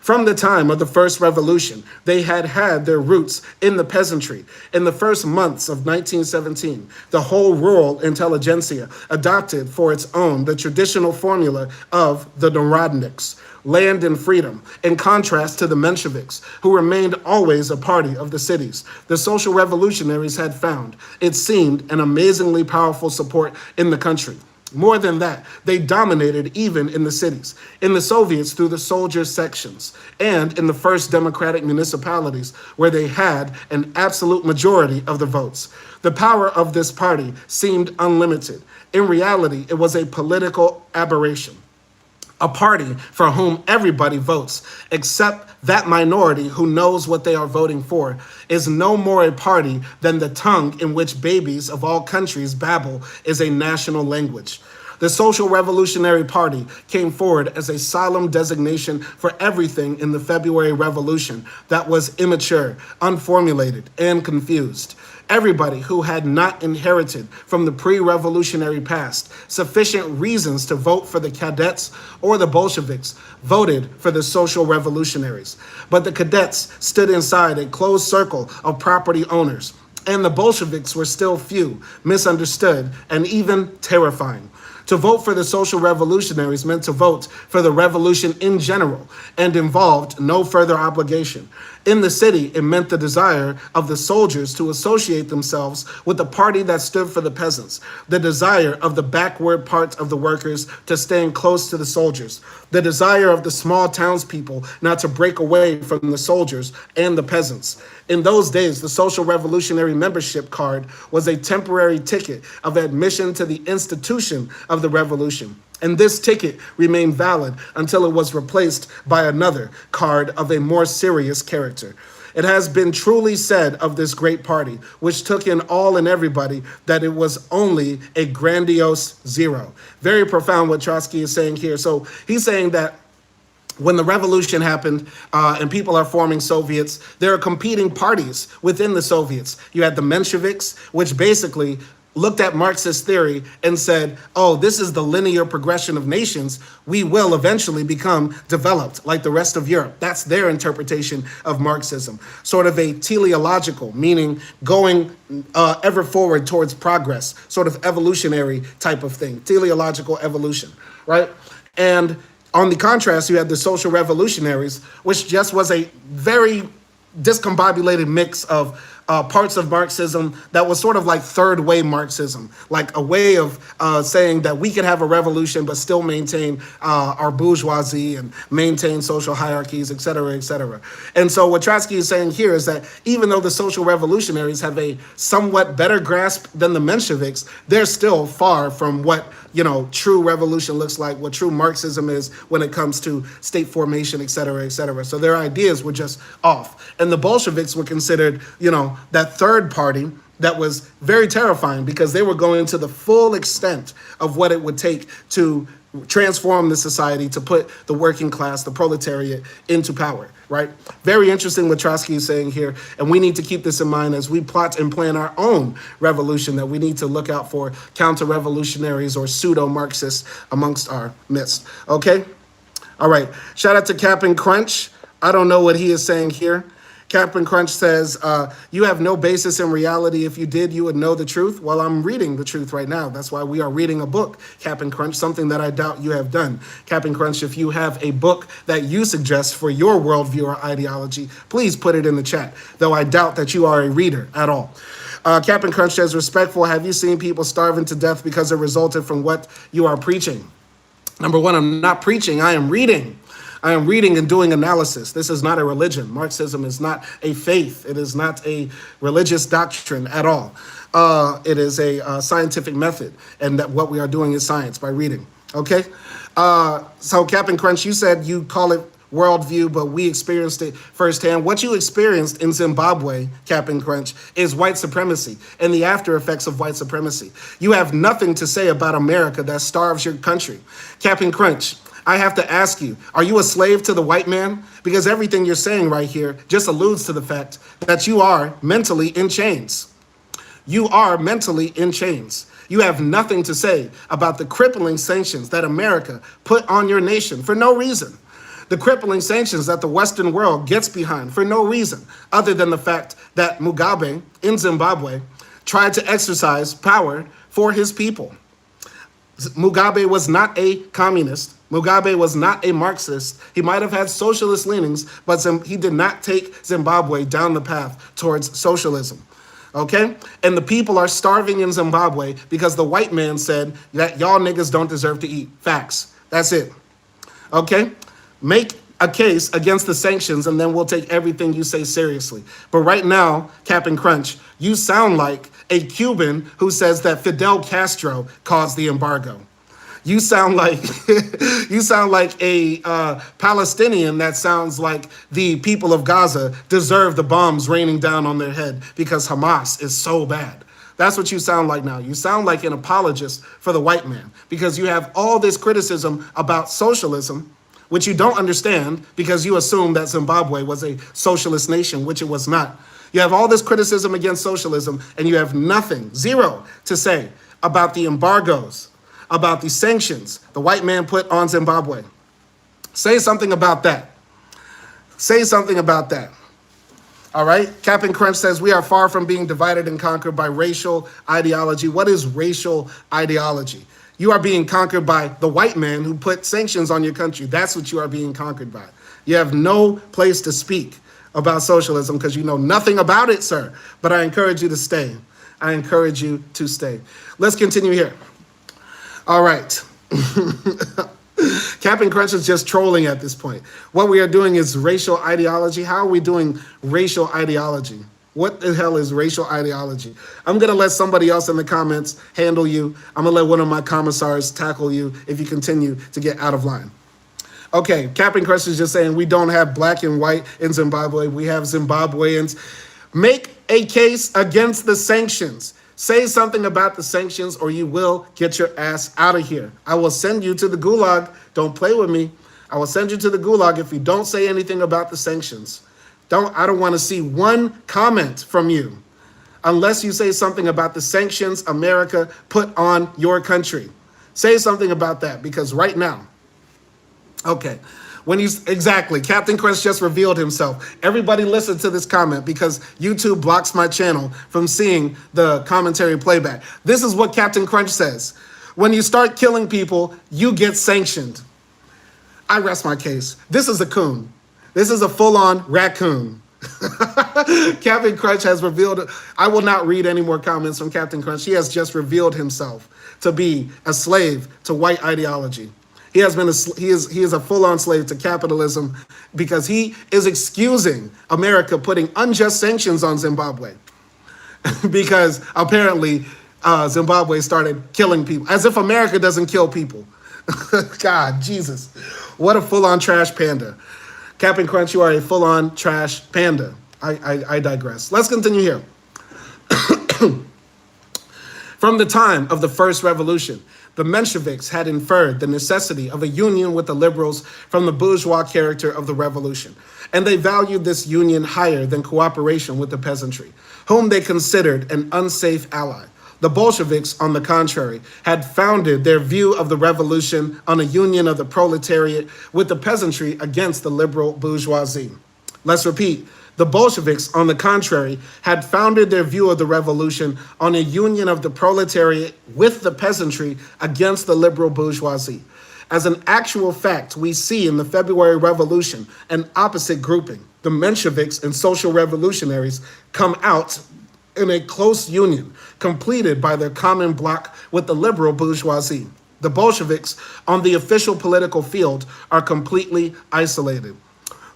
From the time of the first revolution, they had had their roots in the peasantry. In the first months of 1917, the whole rural intelligentsia adopted for its own the traditional formula of the Narodniks, land and freedom, in contrast to the Mensheviks, who remained always a party of the cities. The social revolutionaries had found, it seemed, an amazingly powerful support in the country. More than that, they dominated even in the cities, in the Soviets through the soldier sections, and in the first democratic municipalities where they had an absolute majority of the votes. The power of this party seemed unlimited. In reality, it was a political aberration. A party for whom everybody votes, except that minority who knows what they are voting for, is no more a party than the tongue in which babies of all countries babble is a national language. The Social Revolutionary Party came forward as a solemn designation for everything in the February Revolution that was immature, unformulated, and confused. Everybody who had not inherited from the pre-revolutionary past sufficient reasons to vote for the cadets or the Bolsheviks voted for the social revolutionaries. But the cadets stood inside a closed circle of property owners, and the Bolsheviks were still few, misunderstood, and even terrifying. To vote for the social revolutionaries meant to vote for the revolution in general and involved no further obligation. In the city, it meant the desire of the soldiers to associate themselves with the party that stood for the peasants, the desire of the backward part of the workers to stand close to the soldiers, the desire of the small townspeople not to break away from the soldiers and the peasants. In those days, the Social Revolutionary membership card was a temporary ticket of admission to the institution of the revolution. And this ticket remained valid until it was replaced by another card of a more serious character. It has been truly said of this great party, which took in all and everybody, that it was only a grandiose zero. Very profound what Trotsky is saying here. So he's saying that when the revolution happened and people are forming Soviets, there are competing parties within the Soviets. You had the Mensheviks, which basically looked at Marxist theory and said, oh, this is the linear progression of nations. We will eventually become developed like the rest of Europe. That's their interpretation of Marxism. Sort of a teleological, meaning going ever forward towards progress, sort of evolutionary type of thing, teleological evolution, right? And on the contrast, you had the social revolutionaries, which just was a very discombobulated mix of parts of Marxism that was sort of like third way Marxism, like a way of saying that we could have a revolution but still maintain our bourgeoisie and maintain social hierarchies, et cetera, et cetera. And so what Trotsky is saying here is that even though the social revolutionaries have a somewhat better grasp than the Mensheviks, they're still far from what, you know, true revolution looks like, what true Marxism is when it comes to state formation, et cetera, et cetera. So their ideas were just off. And the Bolsheviks were considered, you know, that third party that was very terrifying because they were going to the full extent of what it would take to transform the society, to put the working class, the proletariat, into power, right? Very interesting what Trotsky is saying here, and we need to keep this in mind as we plot and plan our own revolution, that we need to look out for counter-revolutionaries or pseudo-Marxists amongst our midst, okay? All right, shout out to Cap'n Crunch. I don't know what he is saying here. Captain Crunch says, you have no basis in reality. If you did, you would know the truth. Well, I'm reading the truth right now. That's why we are reading a book, Captain Crunch, something that I doubt you have done. Captain Crunch, if you have a book that you suggest for your worldview or ideology, please put it in the chat, though I doubt that you are a reader at all. Captain Crunch says, respectful, have you seen people starving to death because it resulted from what you are preaching? Number one, I'm not preaching, I am reading. I am reading and doing analysis. This is not a religion. Marxism is not a faith. It is not a religious doctrine at all. It is a scientific method, and that what we are doing is science by reading. Okay? So Captain Crunch, you said you call it worldview, but we experienced it firsthand. What you experienced in Zimbabwe, Captain Crunch, is white supremacy and the after effects of white supremacy. You have nothing to say about America that starves your country. Captain Crunch, I have to ask you, are you a slave to the white man? Because everything you're saying right here just alludes to the fact that you are mentally in chains. You are mentally in chains. You have nothing to say about the crippling sanctions that America put on your nation for no reason. The crippling sanctions that the Western world gets behind for no reason, other than the fact that Mugabe in Zimbabwe tried to exercise power for his people. Mugabe was not a communist. Mugabe was not a Marxist. He might have had socialist leanings, but he did not take Zimbabwe down the path towards socialism. Okay? And the people are starving in Zimbabwe because the white man said that y'all niggas don't deserve to eat. Facts. That's it. Okay? Make a case against the sanctions, and then we'll take everything you say seriously. But right now, Captain Crunch, you sound like a Cuban who says that Fidel Castro caused the embargo. You sound like a Palestinian that sounds like the people of Gaza deserve the bombs raining down on their head because Hamas is so bad. That's what you sound like now. You sound like an apologist for the white man because you have all this criticism about socialism, which you don't understand because you assume that Zimbabwe was a socialist nation, which it was not. You have all this criticism against socialism, and you have nothing, zero, to say about the embargoes, about the sanctions the white man put on Zimbabwe. Say something about that. Say something about that. All right? Captain Crunch says, we are far from being divided and conquered by racial ideology. What is racial ideology? You are being conquered by the white man who put sanctions on your country. That's what you are being conquered by. You have no place to speak about socialism because you know nothing about it, sir. But I encourage you to stay. I encourage you to stay. Let's continue here. All right. Captain Crunch is just trolling at this point. What we are doing is racial ideology. How are we doing racial ideology? What the hell is racial ideology? I'm going to let somebody else in the comments handle you. I'm going to let one of my commissars tackle you if you continue to get out of line. Okay, Captain Crunch is just saying we don't have black and white in Zimbabwe. We have Zimbabweans. Make a case against the sanctions. Say something about the sanctions or you will get your ass out of here. I will send you to the gulag. Don't play with me. I will send you to the gulag if you don't say anything about the sanctions. I don't want to see one comment from you unless you say something about the sanctions America put on your country. Say something about that because right now, okay, exactly, Captain Crunch just revealed himself. Everybody listen to this comment because YouTube blocks my channel from seeing the commentary playback. This is what Captain Crunch says. When you start killing people, you get sanctioned. I rest my case. This is a coon. This is a full-on raccoon. Captain Crunch has revealed, I will not read any more comments from Captain Crunch. He has just revealed himself to be a slave to white ideology. He has been he is a full-on slave to capitalism because he is excusing America putting unjust sanctions on Zimbabwe because apparently Zimbabwe started killing people, as if America doesn't kill people. God, Jesus, what a full-on trash panda. Captain Crunch, you are a full-on trash panda. I digress. Let's continue here. From the time of the first revolution, the Mensheviks had inferred the necessity of a union with the liberals from the bourgeois character of the revolution, and they valued this union higher than cooperation with the peasantry, whom they considered an unsafe ally. The Bolsheviks, on the contrary, had founded their view of the revolution on a union of the proletariat with the peasantry against the liberal bourgeoisie. Let's repeat. The Bolsheviks, on the contrary, had founded their view of the revolution on a union of the proletariat with the peasantry against the liberal bourgeoisie. As an actual fact, we see in the February Revolution an opposite grouping. The Mensheviks and social revolutionaries come out in a close union, completed by their common bloc with the liberal bourgeoisie. The Bolsheviks, on the official political field, are completely isolated.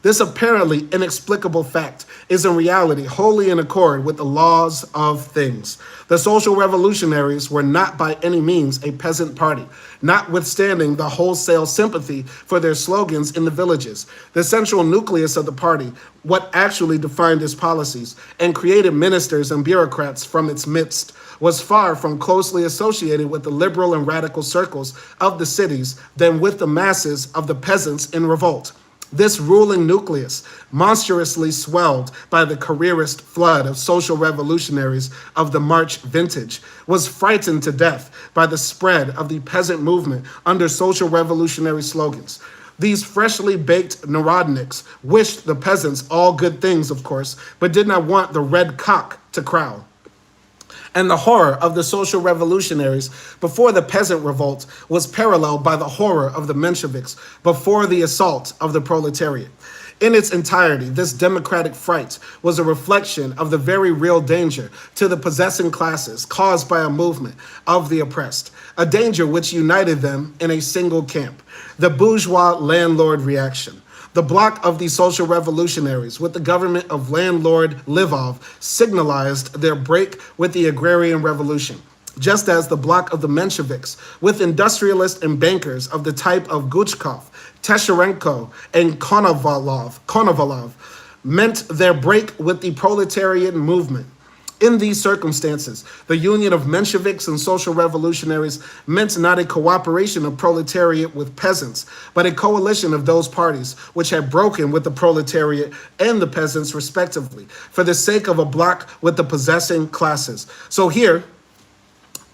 This apparently inexplicable fact is in reality wholly in accord with the laws of things. The social revolutionaries were not by any means a peasant party, notwithstanding the wholesale sympathy for their slogans in the villages. The central nucleus of the party, what actually defined its policies and created ministers and bureaucrats from its midst, was far from closely associated with the liberal and radical circles of the cities than with the masses of the peasants in revolt. This ruling nucleus, monstrously swelled by the careerist flood of social revolutionaries of the March vintage, was frightened to death by the spread of the peasant movement under social revolutionary slogans. These freshly baked narodniks wished the peasants all good things, of course, but did not want the red cock to crow. And the horror of the social revolutionaries before the peasant revolt was paralleled by the horror of the Mensheviks before the assault of the proletariat. In its entirety, this democratic fright was a reflection of the very real danger to the possessing classes caused by a movement of the oppressed, a danger which united them in a single camp, the bourgeois landlord reaction. The bloc of the social revolutionaries with the government of landlord Livov signalized their break with the agrarian revolution, just as the bloc of the Mensheviks with industrialists and bankers of the type of Guchkov, Tesherenko, and Konovalov meant their break with the proletariat movement. In these circumstances, the union of Mensheviks and social revolutionaries meant not a cooperation of proletariat with peasants, but a coalition of those parties which had broken with the proletariat and the peasants respectively, for the sake of a bloc with the possessing classes. So here,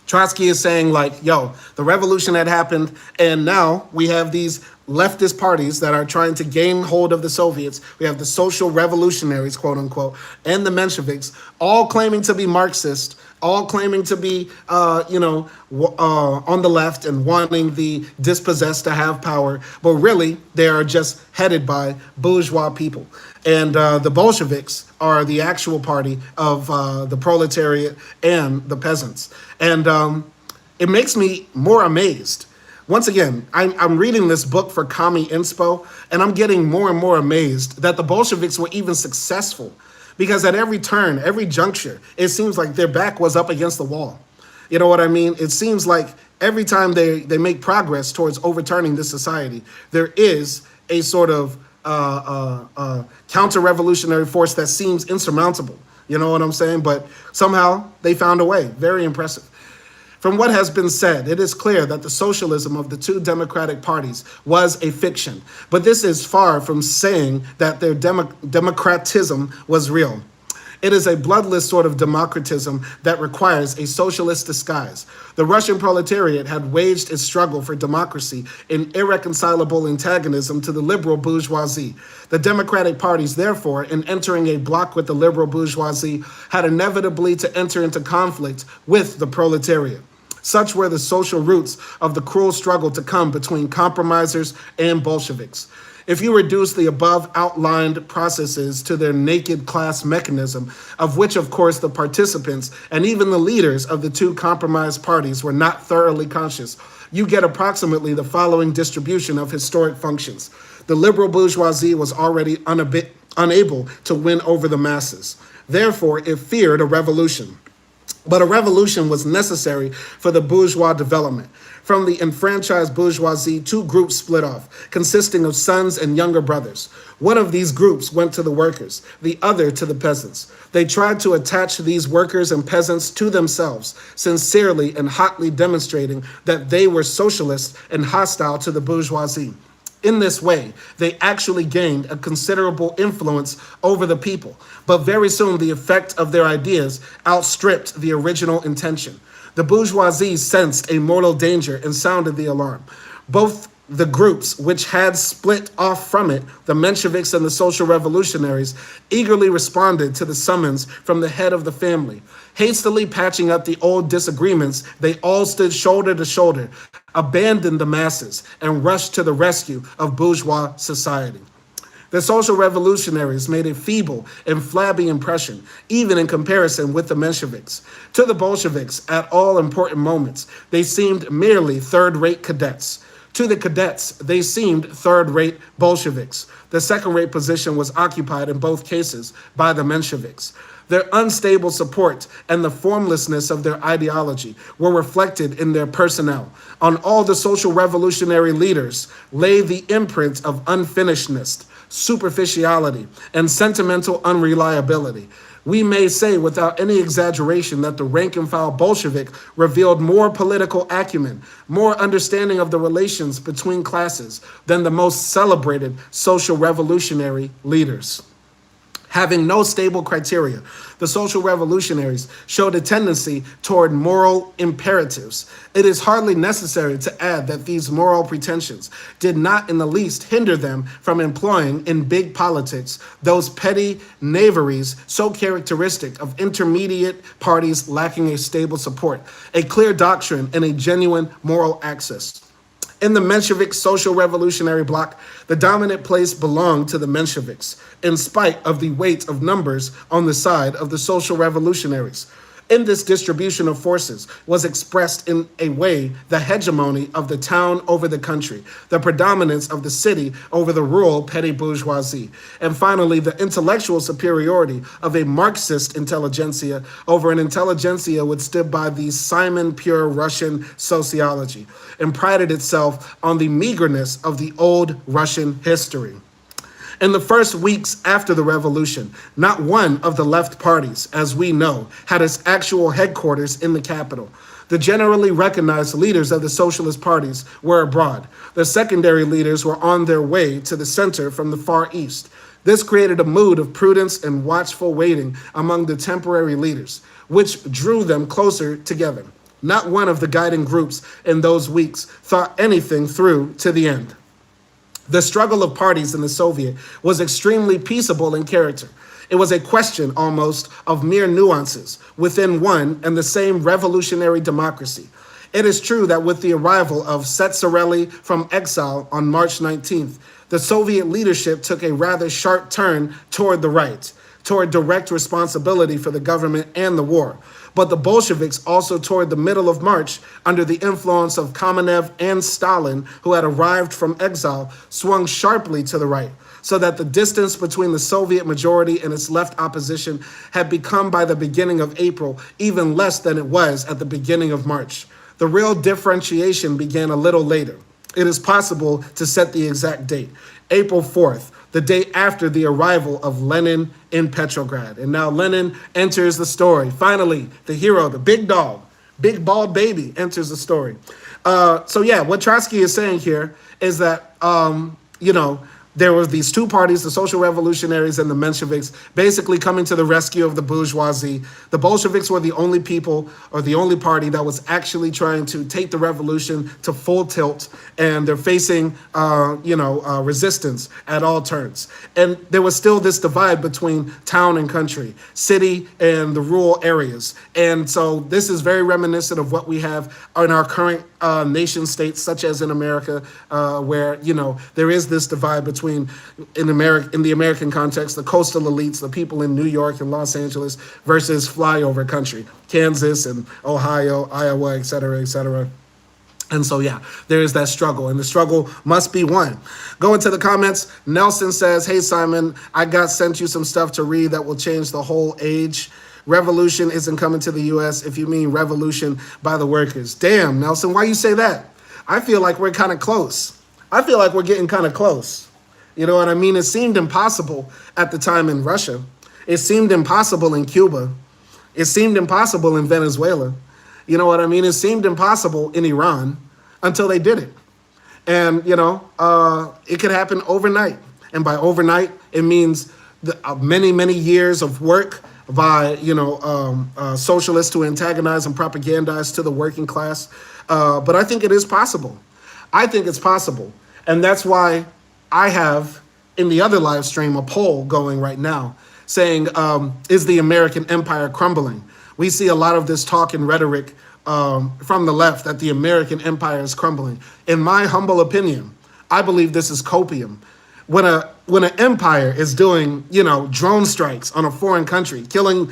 Trotsky is saying like, yo, the revolution had happened, and now we have these leftist parties that are trying to gain hold of the Soviets. We have the social revolutionaries, quote unquote, and the Mensheviks, all claiming to be Marxist, all claiming to be, on the left and wanting the dispossessed to have power. But really, they are just headed by bourgeois people. And the Bolsheviks are the actual party of the proletariat and the peasants. And it makes me more amazed. Once again, I'm reading this book for Kami Inspo, and I'm getting more and more amazed that the Bolsheviks were even successful, because at every turn, every juncture, it seems like their back was up against the wall. You know what I mean? It seems like every time they make progress towards overturning this society, there is a sort of counter-revolutionary force that seems insurmountable. You know what I'm saying? But somehow they found a way. Very impressive. From what has been said, it is clear that the socialism of the two democratic parties was a fiction, but this is far from saying that their democratism was real. It is a bloodless sort of democratism that requires a socialist disguise. The Russian proletariat had waged its struggle for democracy in irreconcilable antagonism to the liberal bourgeoisie. The democratic parties, therefore, in entering a bloc with the liberal bourgeoisie, had inevitably to enter into conflict with the proletariat. Such were the social roots of the cruel struggle to come between compromisers and Bolsheviks. If you reduce the above outlined processes to their naked class mechanism, of which, of course, the participants and even the leaders of the two compromised parties were not thoroughly conscious, you get approximately the following distribution of historic functions. The liberal bourgeoisie was already unable to win over the masses. Therefore, it feared a revolution. But a revolution was necessary for the bourgeois development. From the enfranchised bourgeoisie, two groups split off, consisting of sons and younger brothers. One of these groups went to the workers, the other to the peasants. They tried to attach these workers and peasants to themselves, sincerely and hotly demonstrating that they were socialists and hostile to the bourgeoisie. In this way, they actually gained a considerable influence over the people, but very soon the effect of their ideas outstripped the original intention. The bourgeoisie sensed a mortal danger and sounded the alarm. Both the groups which had split off from it, the Mensheviks and the social revolutionaries, eagerly responded to the summons from the head of the family. Hastily patching up the old disagreements, they all stood shoulder to shoulder, abandoned the masses, and rushed to the rescue of bourgeois society. The social revolutionaries made a feeble and flabby impression, even in comparison with the Mensheviks. To the Bolsheviks, at all important moments, they seemed merely third-rate cadets. To the cadets, they seemed third-rate Bolsheviks. The second-rate position was occupied in both cases by the Mensheviks. Their unstable support and the formlessness of their ideology were reflected in their personnel. On all the social revolutionary leaders lay the imprint of unfinishedness, superficiality, and sentimental unreliability. We may say without any exaggeration that the rank-and-file Bolshevik revealed more political acumen, more understanding of the relations between classes than the most celebrated social revolutionary leaders. Having no stable criteria, the social revolutionaries showed a tendency toward moral imperatives. It is hardly necessary to add that these moral pretensions did not in the least hinder them from employing in big politics those petty knaveries so characteristic of intermediate parties lacking a stable support, a clear doctrine, and a genuine moral axis. In the Menshevik social revolutionary bloc, the dominant place belonged to the Mensheviks, in spite of the weight of numbers on the side of the social revolutionaries. In this distribution of forces was expressed in a way the hegemony of the town over the country, the predominance of the city over the rural petty bourgeoisie, and finally the intellectual superiority of a Marxist intelligentsia over an intelligentsia which stood by the Simon pure Russian sociology and prided itself on the meagerness of the old Russian history. In the first weeks after the revolution, not one of the left parties, as we know, had its actual headquarters in the capital. The generally recognized leaders of the socialist parties were abroad. The secondary leaders were on their way to the center from the Far East. This created a mood of prudence and watchful waiting among the temporary leaders, which drew them closer together. Not one of the guiding groups in those weeks thought anything through to the end. The struggle of parties in the Soviet was extremely peaceable in character. It was a question almost of mere nuances within one and the same revolutionary democracy. It is true that with the arrival of Tsetserelli from exile on March 19th, the Soviet leadership took a rather sharp turn toward the right, toward direct responsibility for the government and the war. But the Bolsheviks also toward the middle of March, under the influence of Kamenev and Stalin, who had arrived from exile, swung sharply to the right, so that the distance between the Soviet majority and its left opposition had become by the beginning of April even less than it was at the beginning of March. The real differentiation began a little later. It is possible to set the exact date, April 4th, the day after the arrival of Lenin in Petrograd. And now Lenin enters the story. Finally, the hero, the big dog, big bald baby enters the story. So yeah, what Trotsky is saying here is that, there were these two parties, the social revolutionaries and the Mensheviks, basically coming to the rescue of the bourgeoisie. The Bolsheviks were the only people or the only party that was actually trying to take the revolution to full tilt, and they're facing, resistance at all turns. And there was still this divide between town and country, city and the rural areas. And so this is very reminiscent of what we have in our current nation states, such as in America, where, there is this divide between between, in the American context, the coastal elites, the people in New York and Los Angeles versus flyover country, Kansas and Ohio, Iowa, et cetera, et cetera. And so, yeah, there is that struggle, and the struggle must be won. Go into the comments. Nelson says, hey, Simon, I got sent you some stuff to read that will change the whole age. Revolution isn't coming to the U.S. if you mean revolution by the workers. Damn, Nelson, why you say that? I feel like we're kind of close. I feel like we're getting kind of close. You know what I mean? It seemed impossible at the time in Russia. It seemed impossible in Cuba. It seemed impossible in Venezuela. You know what I mean? It seemed impossible in Iran until they did it. And, you know, it could happen overnight. And by overnight, it means many, many years of work by, you know, socialists to antagonize and propagandize to the working class. But I think it is possible. I think it's possible. And that's why I have, in the other live stream, a poll going right now saying, is the American empire crumbling? We see a lot of this talk and rhetoric from the left that the American empire is crumbling. In my humble opinion, I believe this is copium. When an empire is doing, you know, drone strikes on a foreign country, killing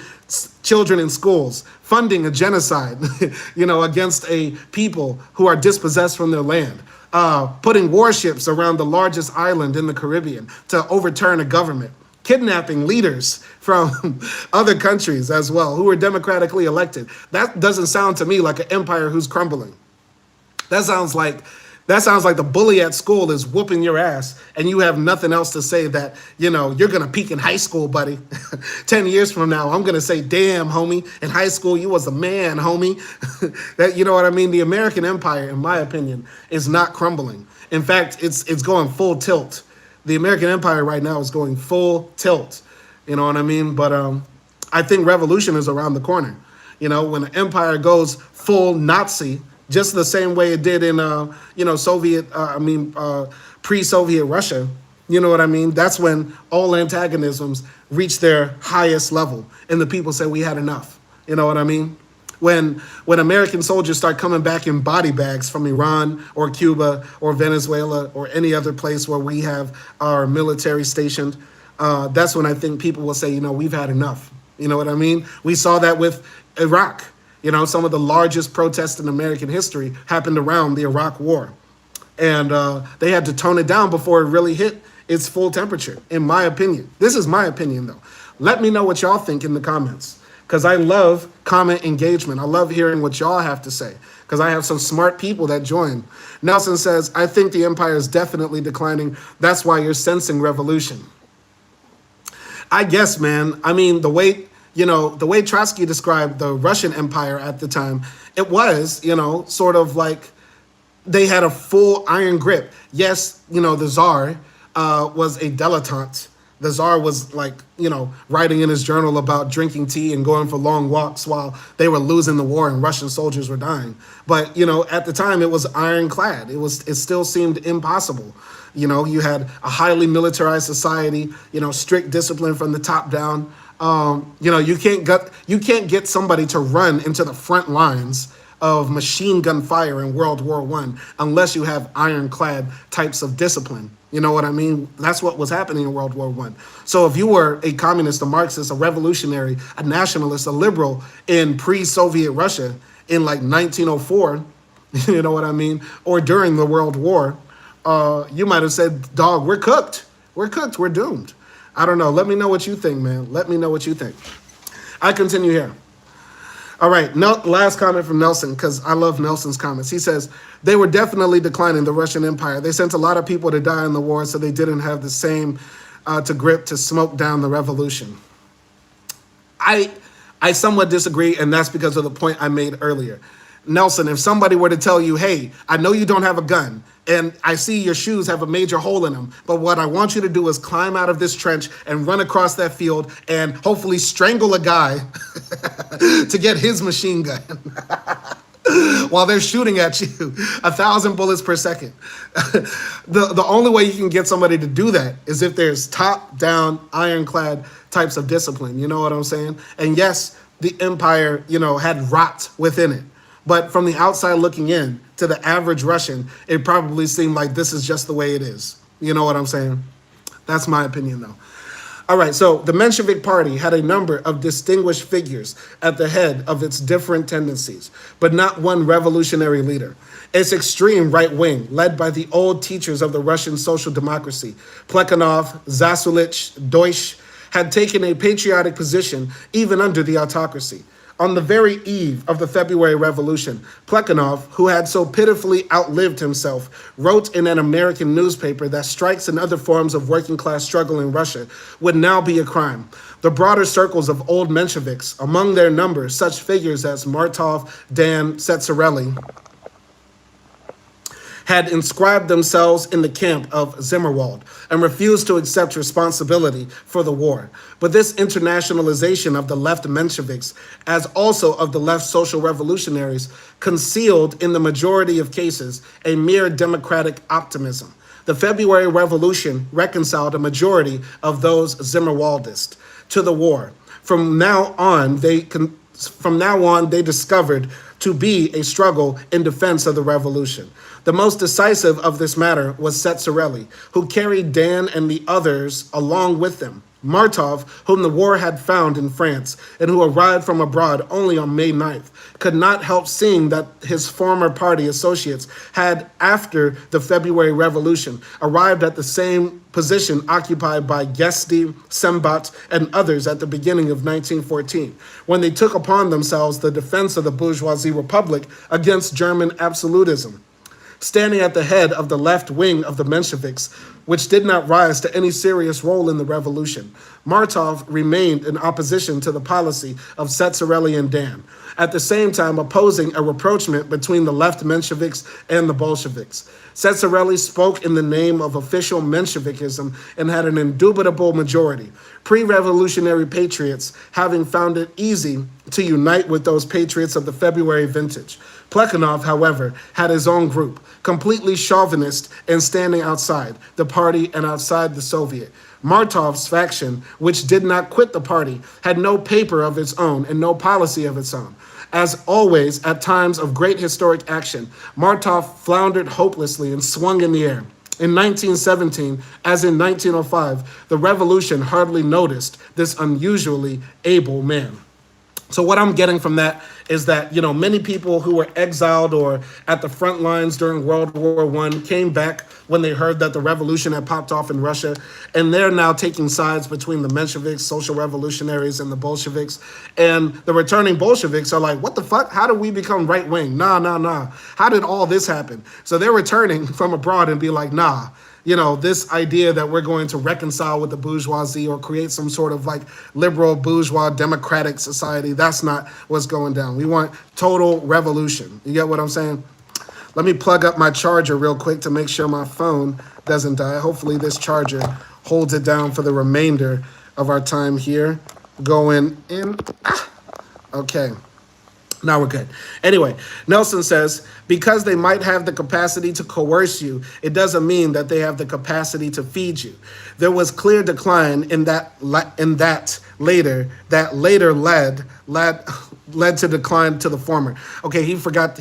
children in schools, funding a genocide, you know, against a people who are dispossessed from their land, putting warships around the largest island in the Caribbean to overturn a government, kidnapping leaders from other countries as well who are democratically elected. That doesn't sound to me like an empire who's crumbling. That sounds like the bully at school is whooping your ass and you have nothing else to say that, you know, you're going to peak in high school, buddy. 10 years from now, I'm going to say, damn, homie, in high school, you was a man, homie. That, you know what I mean? The American empire, in my opinion, is not crumbling. In fact, it's going full tilt. The American empire right now is going full tilt. You know what I mean? But I think revolution is around the corner. You know, when an empire goes full Nazi, just the same way it did in, you know, pre-Soviet Russia, you know what I mean? That's when all antagonisms reach their highest level and the people say we had enough. You know what I mean? When American soldiers start coming back in body bags from Iran or Cuba or Venezuela or any other place where we have our military stationed, that's when I think people will say, you know, we've had enough. You know what I mean? We saw that with Iraq. You know, some of the largest protests in American history happened around the Iraq War. And they had to tone it down before it really hit its full temperature, in my opinion. This is my opinion, though. Let me know what y'all think in the comments, because I love comment engagement. I love hearing what y'all have to say, because I have some smart people that join. Nelson says, I think the empire is definitely declining. That's why you're sensing revolution. I guess, man. I mean, the way Trotsky described the Russian empire at the time, it was, you know, sort of like they had a full iron grip. Yes, you know, the Tsar was a dilettante. The Tsar was like, you know, writing in his journal about drinking tea and going for long walks while they were losing the war and Russian soldiers were dying. But, you know, at the time it was ironclad. It still seemed impossible. You know, you had a highly militarized society, you know, strict discipline from the top down. You know, you can't get somebody to run into the front lines of machine gun fire in World War I unless you have ironclad types of discipline. You know what I mean? That's what was happening in World War I. So if you were a communist, a Marxist, a revolutionary, a nationalist, a liberal in pre-Soviet Russia in like 1904, you know what I mean? Or during the World War, you might have said, dog, we're cooked. We're cooked. We're doomed. I don't know. Let me know what you think, man. Let me know what you think. I continue here. All right. Last comment from Nelson, because I love Nelson's comments. He says, they were definitely declining, the Russian Empire. They sent a lot of people to die in the war, so they didn't have the same to grip to smoke down the revolution. I somewhat disagree, and that's because of the point I made earlier. Nelson, if somebody were to tell you, hey, I know you don't have a gun, and I see your shoes have a major hole in them, but what I want you to do is climb out of this trench and run across that field and hopefully strangle a guy to get his machine gun while they're shooting at you 1,000 bullets per second. The only way you can get somebody to do that is if there's top-down, ironclad types of discipline. You know what I'm saying? And yes, the empire, you know, had rot within it. But from the outside looking in, to the average Russian, it probably seemed like this is just the way it is. You know what I'm saying? That's my opinion, though. All right, so the Menshevik Party had a number of distinguished figures at the head of its different tendencies, but not one revolutionary leader. Its extreme right wing, led by the old teachers of the Russian social democracy, Plekhanov, Zasulich, Deutsch, had taken a patriotic position even under the autocracy. On the very eve of the February Revolution, Plekhanov, who had so pitifully outlived himself, wrote in an American newspaper that strikes and other forms of working-class struggle in Russia would now be a crime. The broader circles of old Mensheviks, among their number such figures as Martov, Dan, Tsetserelli, had inscribed themselves in the camp of Zimmerwald and refused to accept responsibility for the war. But this internationalization of the left Mensheviks, as also of the left social revolutionaries, concealed in the majority of cases a mere democratic optimism. The February Revolution reconciled a majority of those Zimmerwaldists to the war. From now on, they discovered to be a struggle in defense of the revolution. The most decisive of this matter was Tsetserelli, who carried Dan and the others along with them. Martov, whom the war had found in France and who arrived from abroad only on May 9th, could not help seeing that his former party associates had, after the February Revolution, arrived at the same position occupied by Guesty, Sembat, and others at the beginning of 1914, when they took upon themselves the defense of the bourgeoisie republic against German absolutism. Standing at the head of the left wing of the Mensheviks, which did not rise to any serious role in the revolution, Martov remained in opposition to the policy of Tsetserelli and Dan, at the same time opposing a rapprochement between the left Mensheviks and the Bolsheviks. Tsetserelli spoke in the name of official Menshevikism and had an indubitable majority, pre-revolutionary patriots having found it easy to unite with those patriots of the February vintage. Plekhanov, however, had his own group, completely chauvinist and standing outside the party and outside the Soviet. Martov's faction, which did not quit the party, had no paper of its own and no policy of its own. As always, at times of great historic action, Martov floundered hopelessly and swung in the air. In 1917, as in 1905, the revolution hardly noticed this unusually able man. So what I'm getting from that is that, many people who were exiled or at the front lines during World War I came back when they heard that the revolution had popped off in Russia, and they're now taking sides between the Mensheviks, social revolutionaries, and the Bolsheviks. And the returning Bolsheviks are like, what the fuck? How did we become right-wing? Nah. How did all this happen? So they're returning from abroad and be like, nah. This idea that we're going to reconcile with the bourgeoisie or create some sort of liberal bourgeois democratic society, that's not what's going down. We want total revolution. You get what I'm saying? Let me plug up my charger real quick to make sure my phone doesn't die. Hopefully this charger holds it down for the remainder of our time here. Going in. Okay. Now we're good. Anyway, Nelson says, because they might have the capacity to coerce you, it doesn't mean that they have the capacity to feed you. There was clear decline in that later led to decline to the former. Okay, he forgot.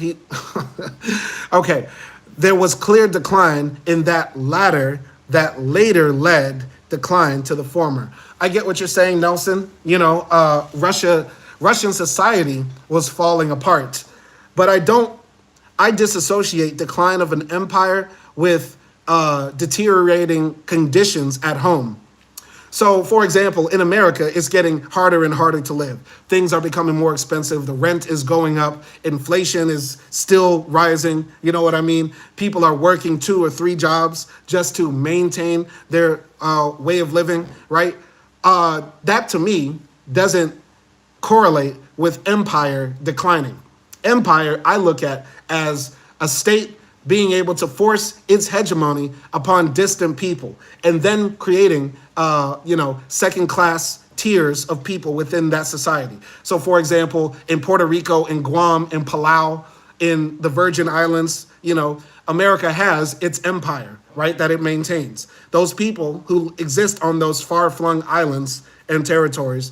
Okay, there was clear decline in that latter that later led decline to the former. I get what you're saying, Nelson. Russian society was falling apart, but I disassociate decline of an empire with deteriorating conditions at home. So, for example, in America, it's getting harder and harder to live. Things are becoming more expensive. The rent is going up. Inflation is still rising. You know what I mean? People are working 2 or 3 jobs just to maintain their way of living, right? That, to me, doesn't correlate with empire declining. Empire, I look at as a state being able to force its hegemony upon distant people and then creating, second-class tiers of people within that society. So, for example, in Puerto Rico, in Guam, in Palau, in the Virgin Islands, America has its empire, right, that it maintains. Those people who exist on those far-flung islands and territories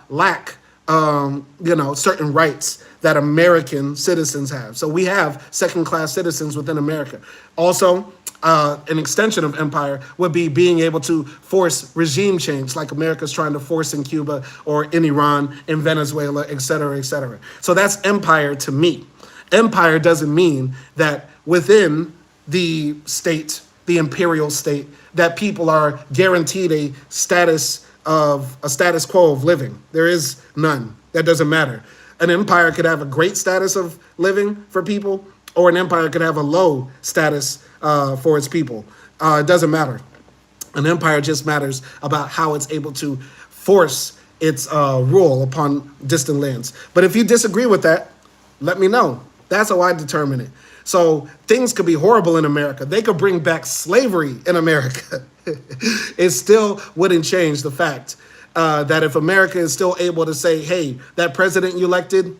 lack certain rights that American citizens have. So we have second-class citizens within America. Also, An extension of empire would be being able to force regime change, like America's trying to force in Cuba or in Iran, in Venezuela, et cetera, et cetera. So that's empire to me. Empire doesn't mean that within the state, the imperial state, that people are guaranteed a status quo of living. There is none. That doesn't matter. An empire could have a great status of living for people, or an empire could have a low status for its people. It doesn't matter. An empire just matters about how it's able to force its rule upon distant lands. But if you disagree with that, let me know. That's how I determine it. So things could be horrible in America. They could bring back slavery in America. It still wouldn't change the fact that if America is still able to say, hey, that president you elected,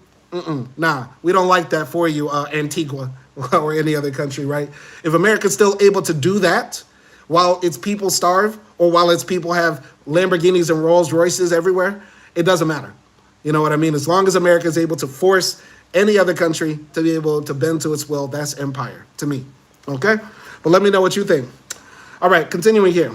nah, we don't like that for you, Antigua or any other country, right? If America's still able to do that while its people starve or while its people have Lamborghinis and Rolls Royces everywhere, it doesn't matter. You know what I mean? As long as America is able to force any other country to be able to bend to its will, that's empire to me, okay? But let me know what you think. All right, continuing here.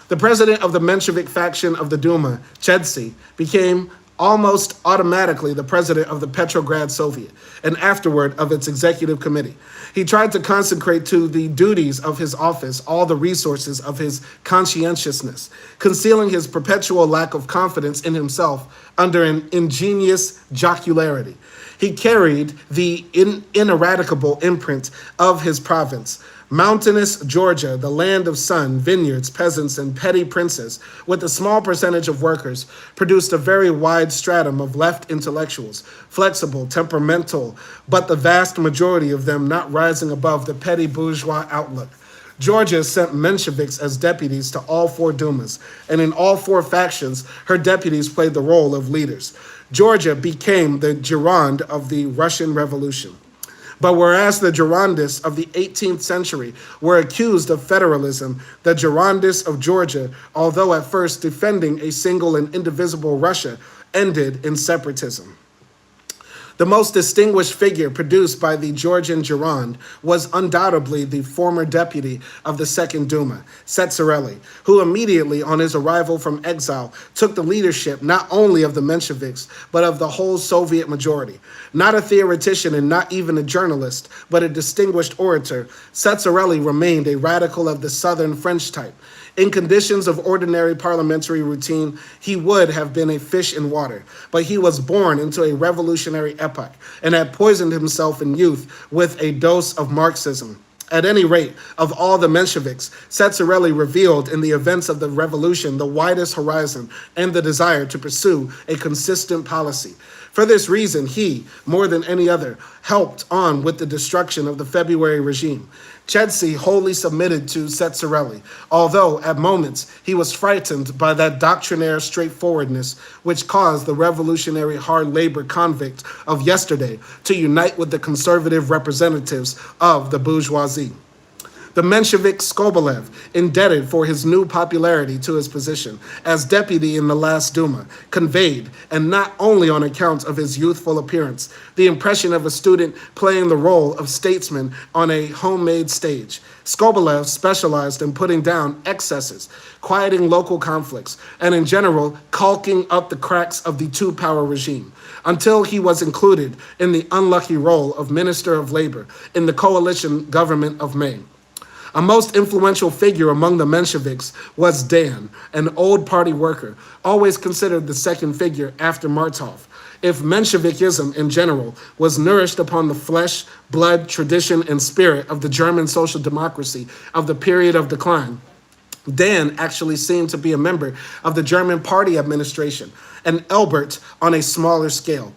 The president of the Menshevik faction of the Duma, Trotsky, became almost automatically the president of the Petrograd Soviet, and afterward of its executive committee. He tried to consecrate to the duties of his office all the resources of his conscientiousness, concealing his perpetual lack of confidence in himself under an ingenious jocularity. He carried the ineradicable imprint of his province, mountainous Georgia, the land of sun, vineyards, peasants, and petty princes, with a small percentage of workers, produced a very wide stratum of left intellectuals, flexible, temperamental, but the vast majority of them not rising above the petty bourgeois outlook. Georgia sent Mensheviks as deputies to all four Dumas, and in all four factions, her deputies played the role of leaders. Georgia became the Gironde of the Russian Revolution. But whereas the Girondists of the 18th century were accused of federalism, the Girondists of Georgia, although at first defending a single and indivisible Russia, ended in separatism. The most distinguished figure produced by the Georgian Gironde was undoubtedly the former deputy of the Second Duma, Tsetserelli, who immediately on his arrival from exile took the leadership not only of the Mensheviks, but of the whole Soviet majority. Not a theoretician and not even a journalist, but a distinguished orator, Tsetserelli remained a radical of the Southern French type. In conditions of ordinary parliamentary routine, he would have been a fish in water, but he was born into a revolutionary epoch and had poisoned himself in youth with a dose of Marxism. At any rate, of all the Mensheviks, Tsetserelli revealed in the events of the revolution the widest horizon and the desire to pursue a consistent policy. For this reason, he, more than any other, helped on with the destruction of the February regime. Trotsky wholly submitted to Tsetserelli, although at moments he was frightened by that doctrinaire straightforwardness which caused the revolutionary hard labor convict of yesterday to unite with the conservative representatives of the bourgeoisie. The Menshevik Skobelev, indebted for his new popularity to his position as deputy in the last Duma, conveyed, and not only on account of his youthful appearance, the impression of a student playing the role of statesman on a homemade stage. Skobelev specialized in putting down excesses, quieting local conflicts, and in general, caulking up the cracks of the two-power regime, until he was included in the unlucky role of Minister of Labor in the coalition government of May. A most influential figure among the Mensheviks was Dan, an old party worker, always considered the second figure after Martov. If Menshevikism in general was nourished upon the flesh, blood, tradition, and spirit of the German social democracy of the period of decline, Dan actually seemed to be a member of the German party administration, an Ebert on a smaller scale.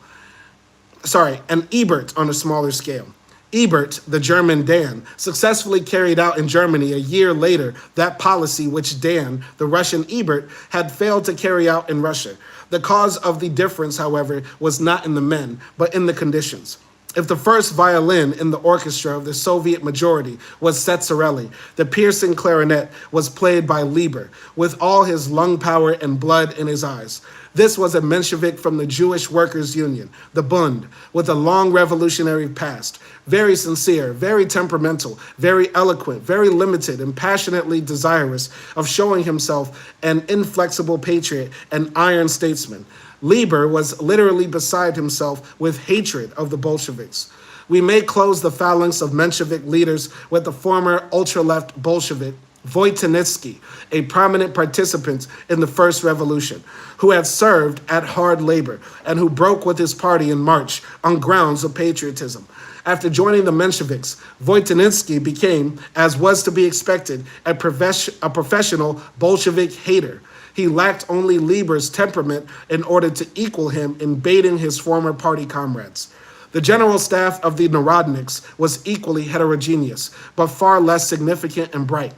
Ebert, the German Dan, successfully carried out in Germany a year later that policy which Dan, the Russian Ebert, had failed to carry out in Russia. The cause of the difference, however, was not in the men, but in the conditions. If the first violin in the orchestra of the Soviet majority was Tsereteli, the piercing clarinet was played by Lieber, with all his lung power and blood in his eyes. This was a Menshevik from the Jewish Workers' Union, the Bund, with a long revolutionary past. Very sincere, very temperamental, very eloquent, very limited, and passionately desirous of showing himself an inflexible patriot and iron statesman. Lieber was literally beside himself with hatred of the Bolsheviks. We may close the phalanx of Menshevik leaders with the former ultra-left Bolshevik, Voitinsky, a prominent participant in the First Revolution, who had served at hard labor and who broke with his party in March on grounds of patriotism. After joining the Mensheviks, Voitinsky became, as was to be expected, a professional Bolshevik hater. He lacked only Lieber's temperament in order to equal him in baiting his former party comrades. The general staff of the Narodniks was equally heterogeneous, but far less significant and bright.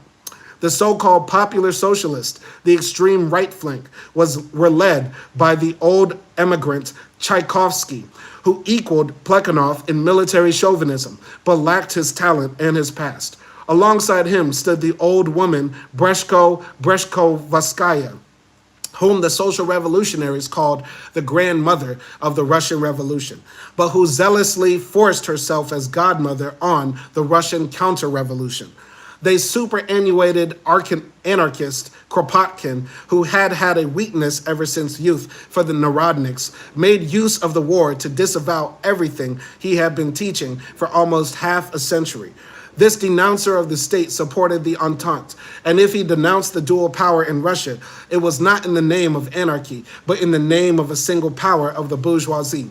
The so-called popular socialists, the extreme right flank, were led by the old emigrant Tchaikovsky, who equaled Plekhanov in military chauvinism, but lacked his talent and his past. Alongside him stood the old woman Breshkovskaya, whom the social revolutionaries called the grandmother of the Russian Revolution, but who zealously forced herself as godmother on the Russian counter-revolution. They superannuated anarchist Kropotkin, who had had a weakness ever since youth for the Narodniks, made use of the war to disavow everything he had been teaching for almost half a century. This denouncer of the state supported the Entente, and if he denounced the dual power in Russia, it was not in the name of anarchy, but in the name of a single power of the bourgeoisie.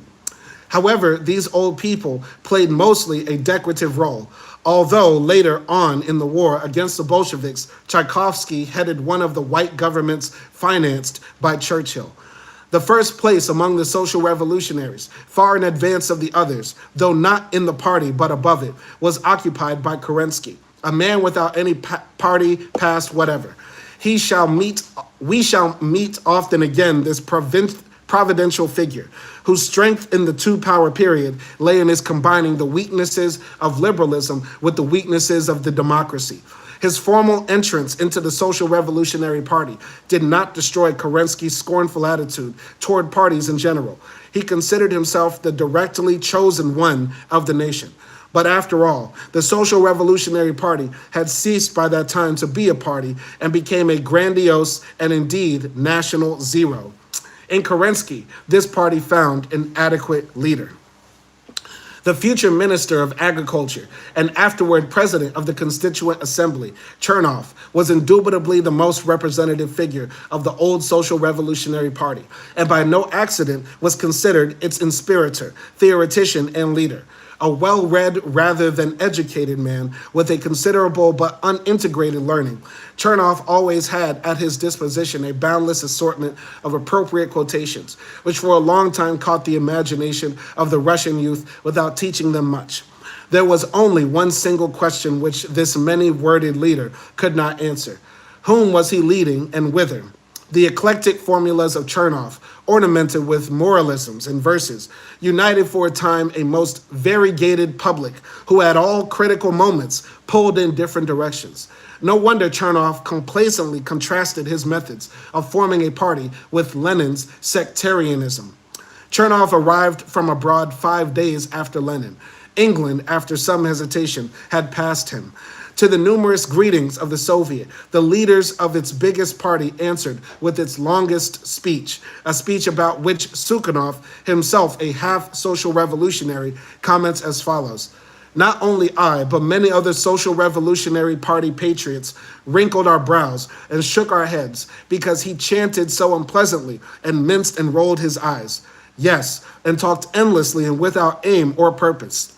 However, these old people played mostly a decorative role, although later on in the war against the Bolsheviks, Tchaikovsky headed one of the white governments financed by Churchill. The first place among the social revolutionaries, far in advance of the others, though not in the party but above it, was occupied by Kerensky, a man without any party past whatever. We shall meet often again this providential figure, whose strength in the two-power period lay in his combining the weaknesses of liberalism with the weaknesses of the democracy. His formal entrance into the Social Revolutionary Party did not destroy Kerensky's scornful attitude toward parties in general. He considered himself the directly chosen one of the nation. But after all, the Social Revolutionary Party had ceased by that time to be a party and became a grandiose and indeed national zero. In Kerensky, this party found an adequate leader. The future Minister of Agriculture and afterward President of the Constituent Assembly, Chernov, was indubitably the most representative figure of the old Social Revolutionary Party, and by no accident was considered its inspirator, theoretician, and leader. A well-read rather than educated man with a considerable but unintegrated learning, Chernov always had at his disposition a boundless assortment of appropriate quotations, which for a long time caught the imagination of the Russian youth without teaching them much. There was only one single question which this many-worded leader could not answer. Whom was he leading and whither? The eclectic formulas of Chernov, ornamented with moralisms and verses, united for a time a most variegated public who at all critical moments pulled in different directions. No wonder Chernov complacently contrasted his methods of forming a party with Lenin's sectarianism. Chernov arrived from abroad 5 days after Lenin. England, after some hesitation, had passed him. To the numerous greetings of the Soviet, the leaders of its biggest party answered with its longest speech, a speech about which Sukhanov, himself a half-social revolutionary, comments as follows. Not only I, but many other Social Revolutionary Party patriots wrinkled our brows and shook our heads because he chanted so unpleasantly and minced and rolled his eyes. Yes, and talked endlessly and without aim or purpose.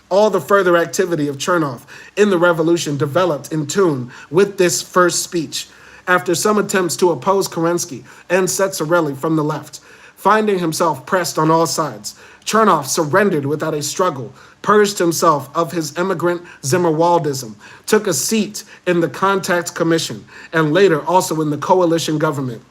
All the further activity of Chernov in the revolution developed in tune with this first speech. After some attempts to oppose Kerensky and Tsereteli from the left, finding himself pressed on all sides, Chernov surrendered without a struggle, purged himself of his emigrant Zimmerwaldism, took a seat in the Contact Commission, and later also in the coalition government.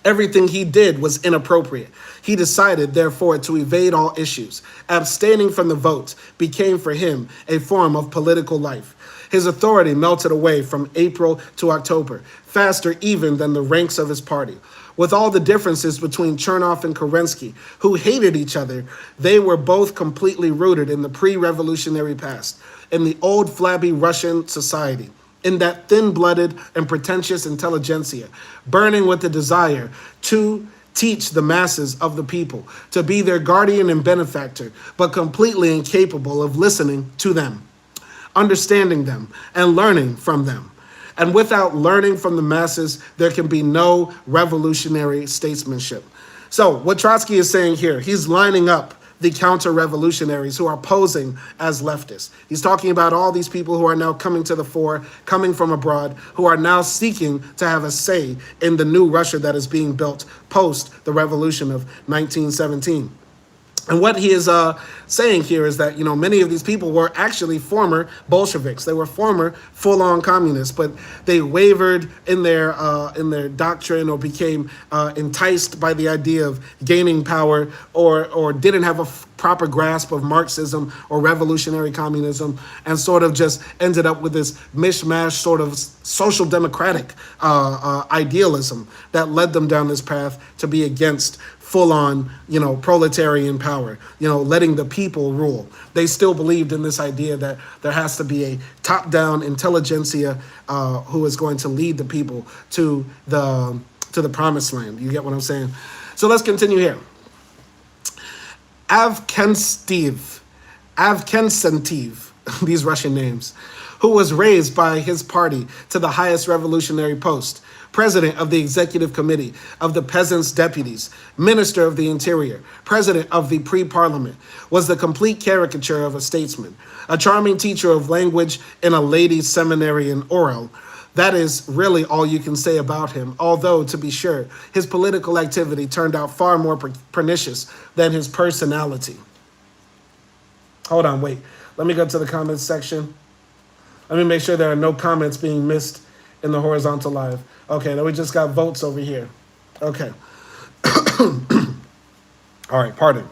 Everything he did was inappropriate. He decided, therefore, to evade all issues. Abstaining from the vote became for him a form of political life. His authority melted away from April to October, faster even than the ranks of his party. With all the differences between Chernoff and Kerensky, who hated each other, they were both completely rooted in the pre-revolutionary past, in the old flabby Russian society, in that thin-blooded and pretentious intelligentsia, burning with the desire to teach the masses of the people, to be their guardian and benefactor, but completely incapable of listening to them, understanding them, and learning from them. And without learning from the masses, there can be no revolutionary statesmanship. So what Trotsky is saying here, he's lining up the counter-revolutionaries who are posing as leftists. He's talking about all these people who are now coming to the fore, coming from abroad, who are now seeking to have a say in the new Russia that is being built post the revolution of 1917. And what he is saying here is that, many of these people were actually former Bolsheviks. They were former full-on communists, but they wavered in their doctrine or became enticed by the idea of gaining power or didn't have a proper grasp of Marxism or revolutionary communism and sort of just ended up with this mishmash sort of social democratic idealism that led them down this path to be against full-on, proletarian power, letting the people rule. They still believed in this idea that there has to be a top-down intelligentsia who is going to lead the people to the promised land. You get what I'm saying? So let's continue here. Avkentiv, these Russian names, who was raised by his party to the highest revolutionary post, president of the executive committee of the Peasants' Deputies, minister of the interior, president of the pre-parliament, was the complete caricature of a statesman, a charming teacher of language in a ladies' seminary in Orel. That is really all you can say about him, although, to be sure, his political activity turned out far more pernicious than his personality. Hold on, wait. Let me go to the comments section. Let me make sure there are no comments being missed in the horizontal live. Okay, now we just got votes over here. Okay. All right, pardon.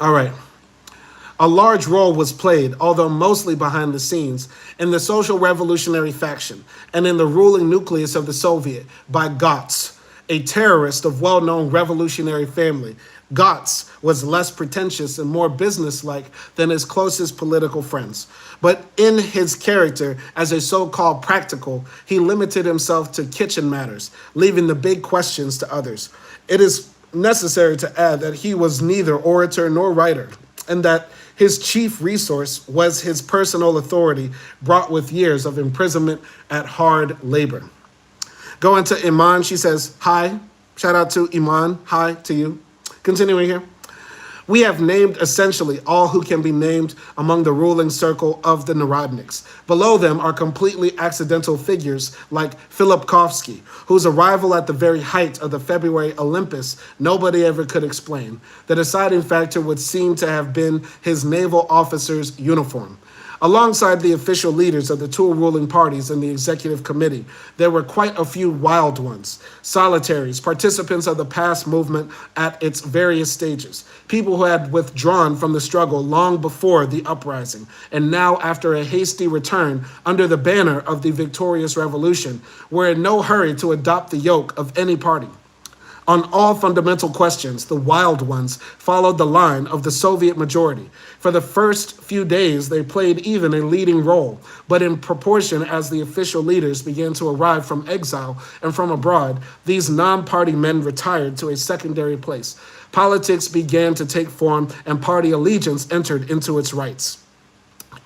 All right. A large role was played, although mostly behind the scenes, in the social revolutionary faction and in the ruling nucleus of the Soviet by Gotz, a terrorist of well-known revolutionary family. Gotz was less pretentious and more businesslike than his closest political friends. But in his character as a so-called practical, he limited himself to kitchen matters, leaving the big questions to others. It is necessary to add that he was neither orator nor writer, and that his chief resource was his personal authority brought with years of imprisonment at hard labor. Going to Iman, she says, hi. Shout out to Iman. Hi to you. Continuing here. We have named essentially all who can be named among the ruling circle of the Narodniks. Below them are completely accidental figures like Filipkovsky, whose arrival at the very height of the February Olympus nobody ever could explain. The deciding factor would seem to have been his naval officer's uniform. Alongside the official leaders of the two ruling parties in the executive committee, there were quite a few wild ones, solitaries, participants of the past movement at its various stages, people who had withdrawn from the struggle long before the uprising, and now, after a hasty return under the banner of the victorious revolution, were in no hurry to adopt the yoke of any party. On all fundamental questions, the wild ones followed the line of the Soviet majority. For the first few days, they played even a leading role, but in proportion as the official leaders began to arrive from exile and from abroad, these non-party men retired to a secondary place. Politics began to take form, and party allegiance entered into its rights.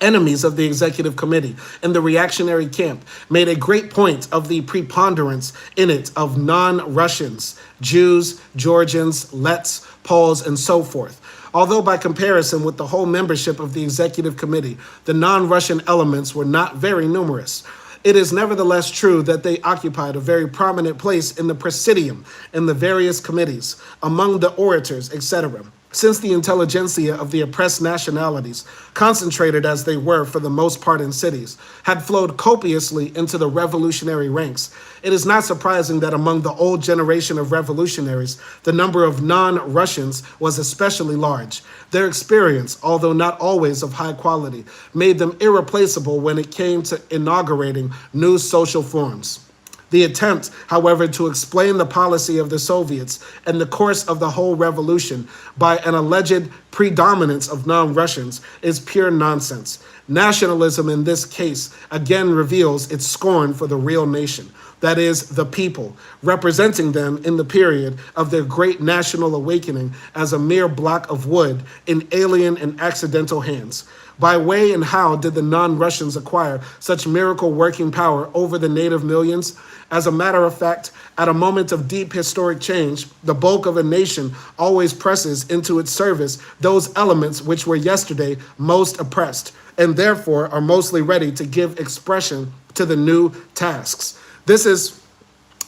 Enemies of the executive committee and the reactionary camp made a great point of the preponderance in it of non-Russians, Jews, Georgians, Lets, Poles, and so forth. Although by comparison with the whole membership of the executive committee, the non-Russian elements were not very numerous. It is nevertheless true that they occupied a very prominent place in the presidium, in the various committees, among the orators, etc. since the intelligentsia of the oppressed nationalities, concentrated as they were for the most part in cities, had flowed copiously into the revolutionary ranks, it is not surprising that among the old generation of revolutionaries, the number of non-Russians was especially large. Their experience, although not always of high quality, made them irreplaceable when it came to inaugurating new social forms. The attempt, however, to explain the policy of the Soviets and the course of the whole revolution by an alleged predominance of non-Russians is pure nonsense. Nationalism in this case again reveals its scorn for the real nation, that is, the people, representing them in the period of their great national awakening as a mere block of wood in alien and accidental hands. By way and how did the non-Russians acquire such miracle working power over the native millions? As a matter of fact, at a moment of deep historic change, the bulk of a nation always presses into its service those elements which were yesterday most oppressed, and therefore are mostly ready to give expression to the new tasks.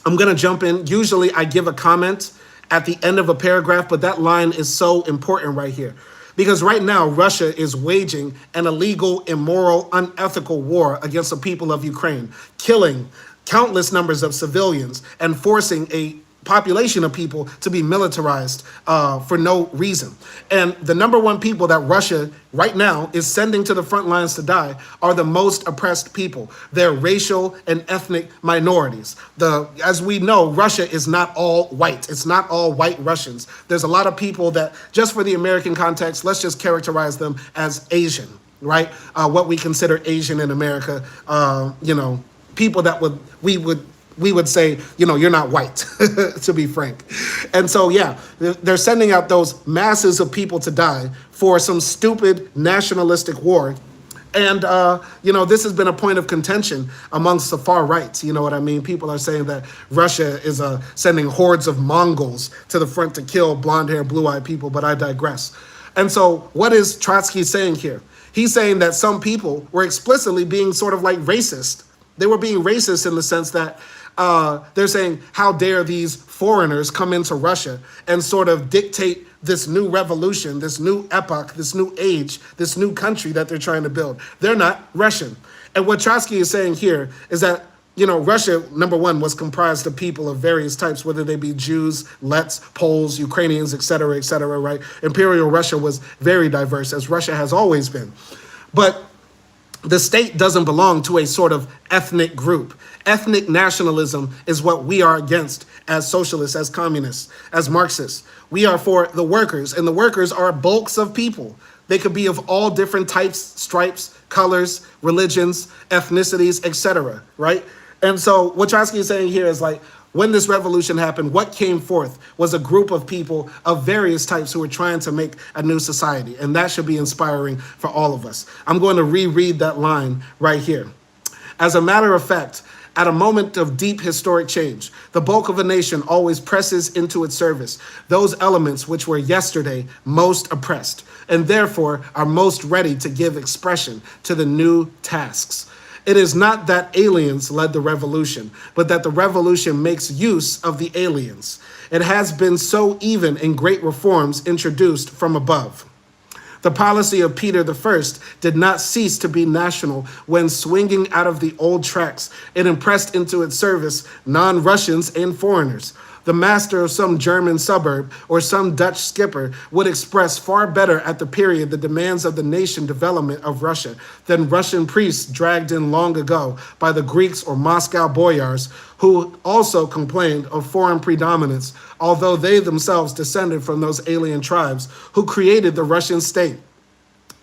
I'm going to jump in. Usually I give a comment at the end of a paragraph, but that line is so important right here. Because right now, Russia is waging an illegal, immoral, unethical war against the people of Ukraine, killing countless numbers of civilians and forcing a population of people to be militarized for no reason. And the number one people that Russia right now is sending to the front lines to die are the most oppressed people. They're racial and ethnic minorities. As we know, Russia is not all white. It's not all white Russians. There's a lot of people that, just for the American context, let's just characterize them as Asian, right? What we consider Asian in America, people that we would say, you're not white, to be frank. And so, yeah, they're sending out those masses of people to die for some stupid nationalistic war. And, this has been a point of contention amongst the far right. You know what I mean? People are saying that Russia is sending hordes of Mongols to the front to kill blonde-haired, blue-eyed people, but I digress. And so what is Trotsky saying here? He's saying that some people were explicitly being sort of like racist. They were being racist in the sense that they're saying, how dare these foreigners come into Russia and sort of dictate this new revolution, this new epoch, this new age, this new country that they're trying to build. They're not Russian. And what Trotsky is saying here is that, Russia, number one, was comprised of people of various types, whether they be Jews, Lets, Poles, Ukrainians, et cetera, right? Imperial Russia was very diverse, as Russia has always been. But the state doesn't belong to a sort of ethnic group. Ethnic nationalism is what we are against as socialists, as communists, as Marxists. We are for the workers, and the workers are bulks of people. They could be of all different types, stripes, colors, religions, ethnicities, etc., right? And so what Trotsky is saying here is like, when this revolution happened, what came forth was a group of people of various types who were trying to make a new society. And that should be inspiring for all of us. I'm going to reread that line right here. As a matter of fact, at a moment of deep historic change, the bulk of a nation always presses into its service those elements which were yesterday most oppressed, and therefore are most ready to give expression to the new tasks. It is not that aliens led the revolution, but that the revolution makes use of the aliens. It has been so even in great reforms introduced from above. The policy of Peter I did not cease to be national when, swinging out of the old tracks, it impressed into its service non-Russians and foreigners. The master of some German suburb or some Dutch skipper would express far better at the period the demands of the nation development of Russia than Russian priests dragged in long ago by the Greeks or Moscow boyars, who also complained of foreign predominance, although they themselves descended from those alien tribes who created the Russian state.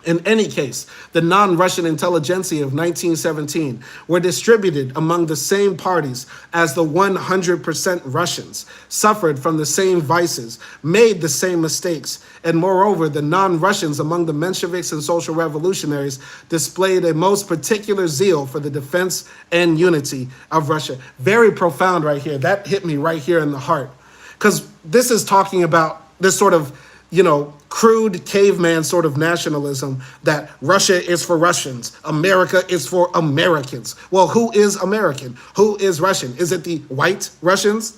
In any case, the non-Russian intelligentsia of 1917 were distributed among the same parties as the 100% Russians, suffered from the same vices, made the same mistakes, and moreover, the non-Russians among the Mensheviks and social revolutionaries displayed a most particular zeal for the defense and unity of Russia. Very profound right here. That hit me right here in the heart, because this is talking about this sort of crude caveman sort of nationalism that Russia is for Russians, America is for Americans. Well, who is American? Who is Russian? Is it the white Russians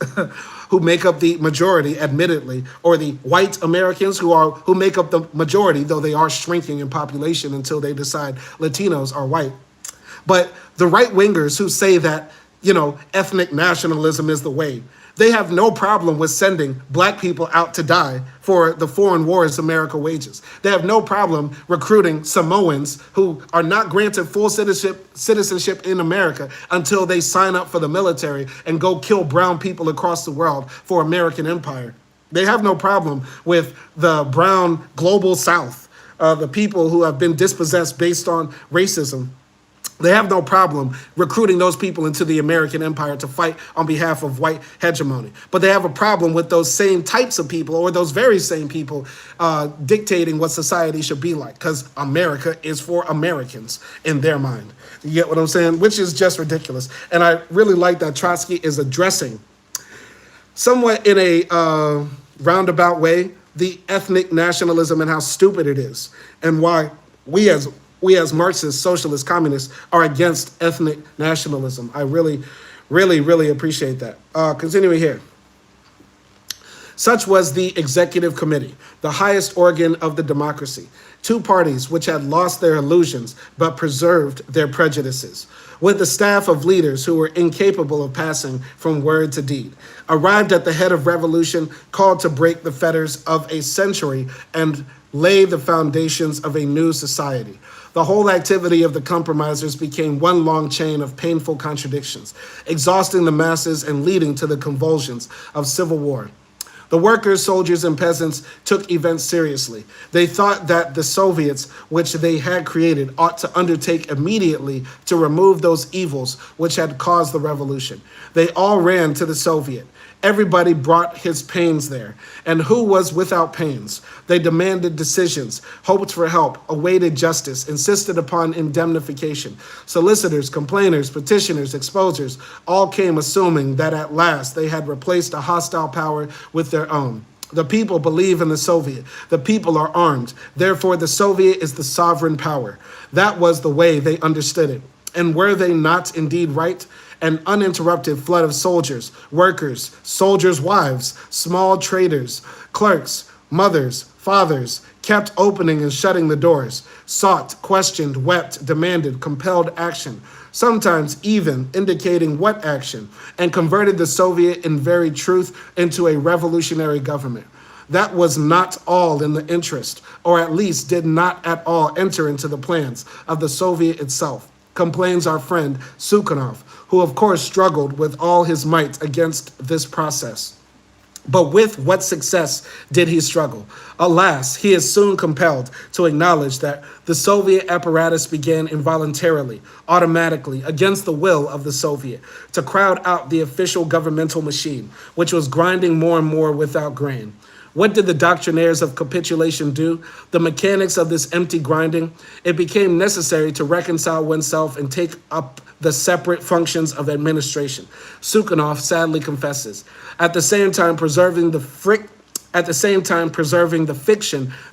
who make up the majority, admittedly, or the white Americans who make up the majority, though they are shrinking in population until they decide Latinos are white? But the right-wingers who say that, ethnic nationalism is the way, they have no problem with sending black people out to die for the foreign wars America wages. They have no problem recruiting Samoans who are not granted full citizenship in America until they sign up for the military and go kill brown people across the world for American empire. They have no problem with the brown global South, the people who have been dispossessed based on racism. They have no problem recruiting those people into the American empire to fight on behalf of white hegemony. But they have a problem with those same types of people, or those very same people, dictating what society should be like, because America is for Americans in their mind. You get what I'm saying? Which is just ridiculous. And I really like that Trotsky is addressing, somewhat in a roundabout way, the ethnic nationalism and how stupid it is, and why we as Marxists, socialists, communists are against ethnic nationalism. I really, really, really appreciate that. Continuing here. Such was the executive committee, the highest organ of the democracy. Two parties which had lost their illusions but preserved their prejudices, with a staff of leaders who were incapable of passing from word to deed, arrived at the head of revolution called to break the fetters of a century and lay the foundations of a new society. The whole activity of the compromisers became one long chain of painful contradictions, exhausting the masses and leading to the convulsions of civil war. The workers, soldiers, and peasants took events seriously. They thought that the Soviets, which they had created, ought to undertake immediately to remove those evils which had caused the revolution. They all ran to the Soviet. Everybody brought his pains there. And who was without pains? They demanded decisions, hoped for help, awaited justice, insisted upon indemnification. Solicitors, complainers, petitioners, exposers all came assuming that at last they had replaced a hostile power with their own. The people believe in the Soviet. The people are armed. Therefore, the Soviet is the sovereign power. That was the way they understood it. And were they not indeed right? An uninterrupted flood of soldiers, workers, soldiers' wives, small traders, clerks, mothers, fathers, kept opening and shutting the doors, sought, questioned, wept, demanded, compelled action, sometimes even indicating what action, and converted the Soviet in very truth into a revolutionary government. That was not all in the interest, or at least did not at all enter into the plans of the Soviet itself, complains our friend Sukhanov, who of course struggled with all his might against this process. But with what success did he struggle? Alas, he is soon compelled to acknowledge that the Soviet apparatus began involuntarily, automatically, against the will of the Soviet, to crowd out the official governmental machine, which was grinding more and more without grain. What did the doctrinaires of capitulation do? The mechanics of this empty grinding? It became necessary to reconcile oneself and take up the separate functions of administration. Sukhanov sadly confesses, at the same time preserving the fiction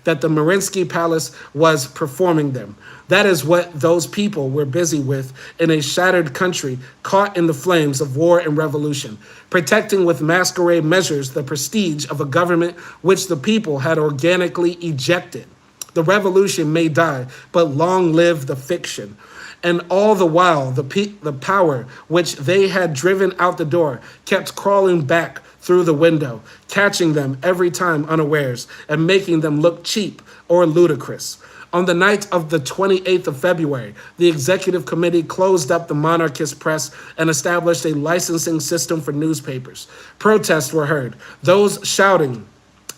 that the Mariinsky Palace was performing them. That is what those people were busy with in a shattered country caught in the flames of war and revolution, protecting with masquerade measures the prestige of a government which the people had organically ejected. The revolution may die, but long live the fiction. And all the while, the power which they had driven out the door kept crawling back through the window, catching them every time unawares and making them look cheap or ludicrous. On the night of the 28th of February, the executive committee closed up the monarchist press and established a licensing system for newspapers. Protests were heard, those shouting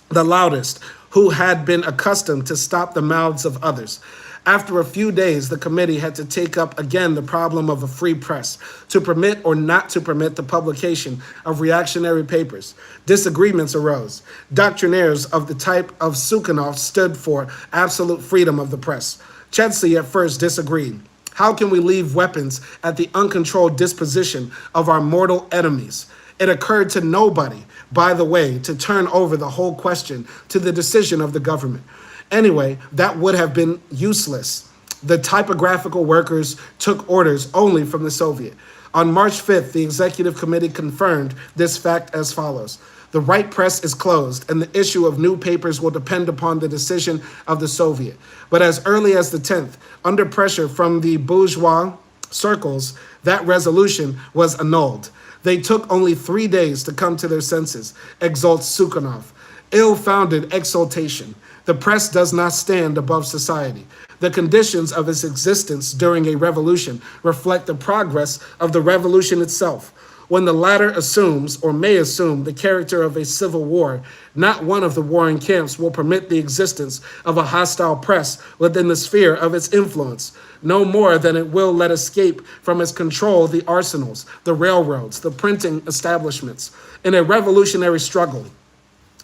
the loudest, who had been accustomed to stop the mouths of others. After a few days, the committee had to take up again the problem of a free press, to permit or not to permit the publication of reactionary papers. Disagreements arose. Doctrinaires of the type of Sukhanov stood for absolute freedom of the press. Trotsky at first disagreed. How can we leave weapons at the uncontrolled disposition of our mortal enemies? It occurred to nobody, by the way, to turn over the whole question to the decision of the government. Anyway, that would have been useless. The typographical workers took orders only from the Soviet. On March 5th, the executive committee confirmed this fact as follows. The right press is closed, and the issue of new papers will depend upon the decision of the Soviet. But as early as the 10th, under pressure from the bourgeois circles, that resolution was annulled. They took only 3 days to come to their senses, exults Sukhanov. Ill-founded exultation. The press does not stand above society. The conditions of its existence during a revolution reflect the progress of the revolution itself. When the latter assumes, or may assume, the character of a civil war, not one of the warring camps will permit the existence of a hostile press within the sphere of its influence, no more than it will let escape from its control the arsenals, the railroads, the printing establishments. In a revolutionary struggle,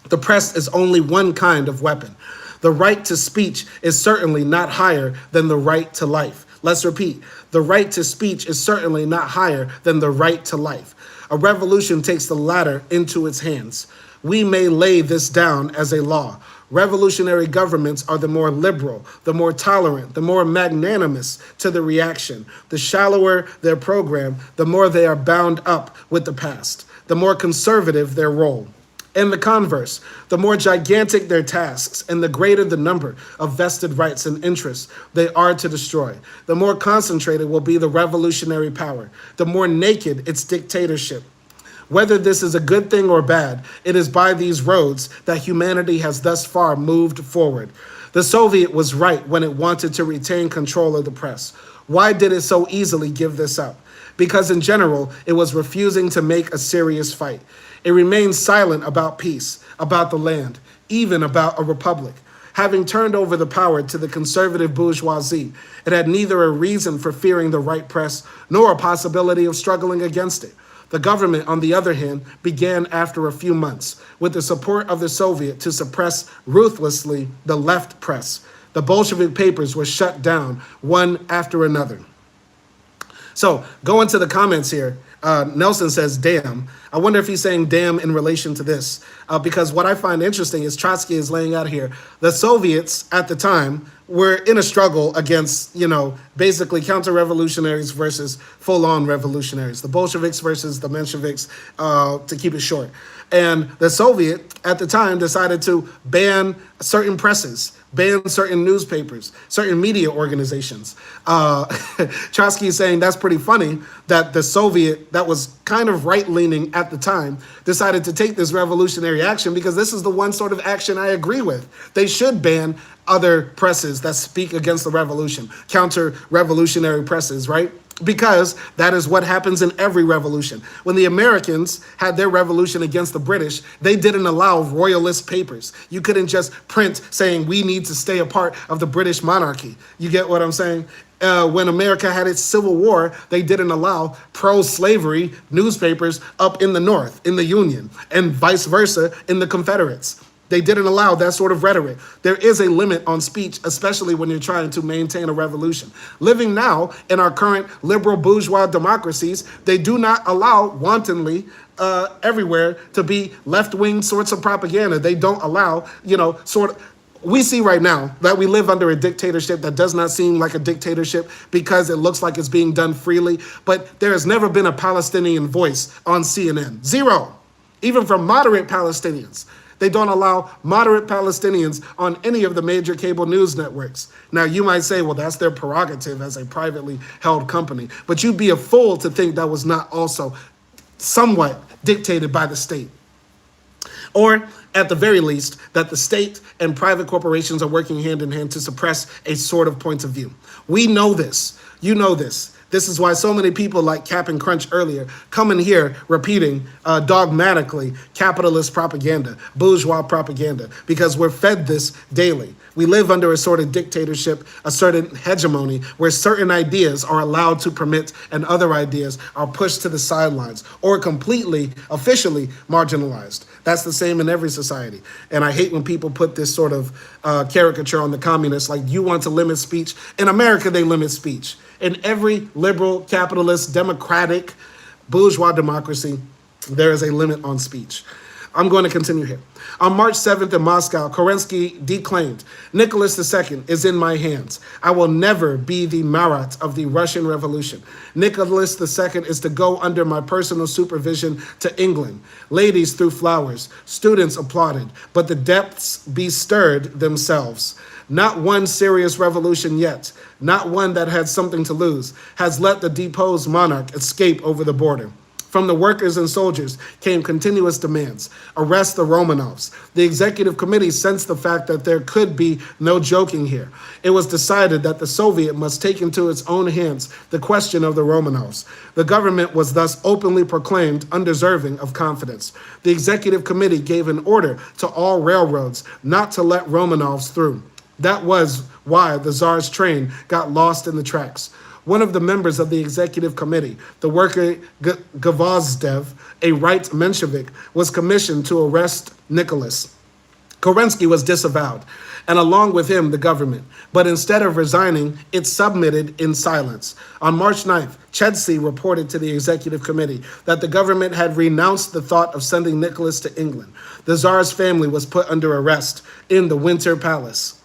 the press is only one kind of weapon. The right to speech is certainly not higher than the right to life. Let's repeat. The right to speech is certainly not higher than the right to life. A revolution takes the latter into its hands. We may lay this down as a law. Revolutionary governments are the more liberal, the more tolerant, the more magnanimous to the reaction. The shallower their program, the more they are bound up with the past, the more conservative their role. And the converse, the more gigantic their tasks and the greater the number of vested rights and interests they are to destroy, the more concentrated will be the revolutionary power, the more naked its dictatorship. Whether this is a good thing or bad, it is by these roads that humanity has thus far moved forward. The Soviet was right when it wanted to retain control of the press. Why did it so easily give this up? Because in general, it was refusing to make a serious fight. It remained silent about peace, about the land, even about a republic. Having turned over the power to the conservative bourgeoisie, it had neither a reason for fearing the right press nor a possibility of struggling against it. The government, on the other hand, began after a few months, with the support of the Soviet, to suppress ruthlessly the left press. The Bolshevik papers were shut down, one after another. So, go into the comments here. Nelson says, damn. I wonder if he's saying damn in relation to this. Because what I find interesting is Trotsky is laying out here. The Soviets at the time were in a struggle against, basically counter-revolutionaries versus full-on revolutionaries. The Bolsheviks versus the Mensheviks, to keep it short. And the Soviet at the time decided to ban certain presses, ban certain newspapers, certain media organizations. Trotsky is saying that's pretty funny that the Soviet, that was kind of right-leaning at the time, decided to take this revolutionary action because this is the one sort of action I agree with. They should ban other presses that speak against the revolution, counter-revolutionary presses, right? Because that is what happens in every revolution. When the Americans had their revolution against the British, they didn't allow royalist papers. You couldn't just print saying we need to stay a part of the British monarchy. You get what I'm saying? When America had its civil war, they didn't allow pro-slavery newspapers up in the North, in the Union, and vice versa in the Confederates. They didn't allow that sort of rhetoric. There is a limit on speech, especially when you're trying to maintain a revolution. Living now in our current liberal bourgeois democracies, they do not allow wantonly everywhere to be left-wing sorts of propaganda. They don't allow, we see right now that we live under a dictatorship that does not seem like a dictatorship because it looks like it's being done freely. But there has never been a Palestinian voice on CNN. Zero. Even from moderate Palestinians. They don't allow moderate Palestinians on any of the major cable news networks. Now, you might say, well, that's their prerogative as a privately held company. But you'd be a fool to think that was not also somewhat dictated by the state. Or, at the very least, that the state and private corporations are working hand in hand to suppress a sort of point of view. We know this. You know this. This is why so many people like Cap'n Crunch earlier come in here repeating dogmatically capitalist propaganda, bourgeois propaganda, because we're fed this daily. We live under a sort of dictatorship, a certain hegemony, where certain ideas are allowed to permit and other ideas are pushed to the sidelines or completely, officially marginalized. That's the same in every society. And I hate when people put this sort of caricature on the communists, like you want to limit speech. In America, they limit speech. In every liberal, capitalist, democratic, bourgeois democracy, There is a limit on speech. I'm going to continue here. On March 7th in Moscow, Kerensky declaimed, Nicholas II is in my hands. I will never be the Marat of the Russian Revolution. Nicholas II is to go under my personal supervision to England. Ladies threw flowers. Students applauded. But the depths bestirred themselves. Not one serious revolution yet, not one that had something to lose, has let the deposed monarch escape over the border. From the workers and soldiers came continuous demands. Arrest the Romanovs. The executive committee sensed the fact that there could be no joking here. It was decided that the Soviet must take into its own hands the question of the Romanovs. The government was thus openly proclaimed undeserving of confidence. The executive committee gave an order to all railroads not to let Romanovs through. That was why the Tsar's train got lost in the tracks. One of the members of the executive committee, the worker Gvozdev, a right Menshevik, was commissioned to arrest Nicholas. Kerensky was disavowed, and along with him, the government. But instead of resigning, it submitted in silence. On March 9th, Trotsky reported to the executive committee that the government had renounced the thought of sending Nicholas to England. The Tsar's family was put under arrest in the Winter Palace.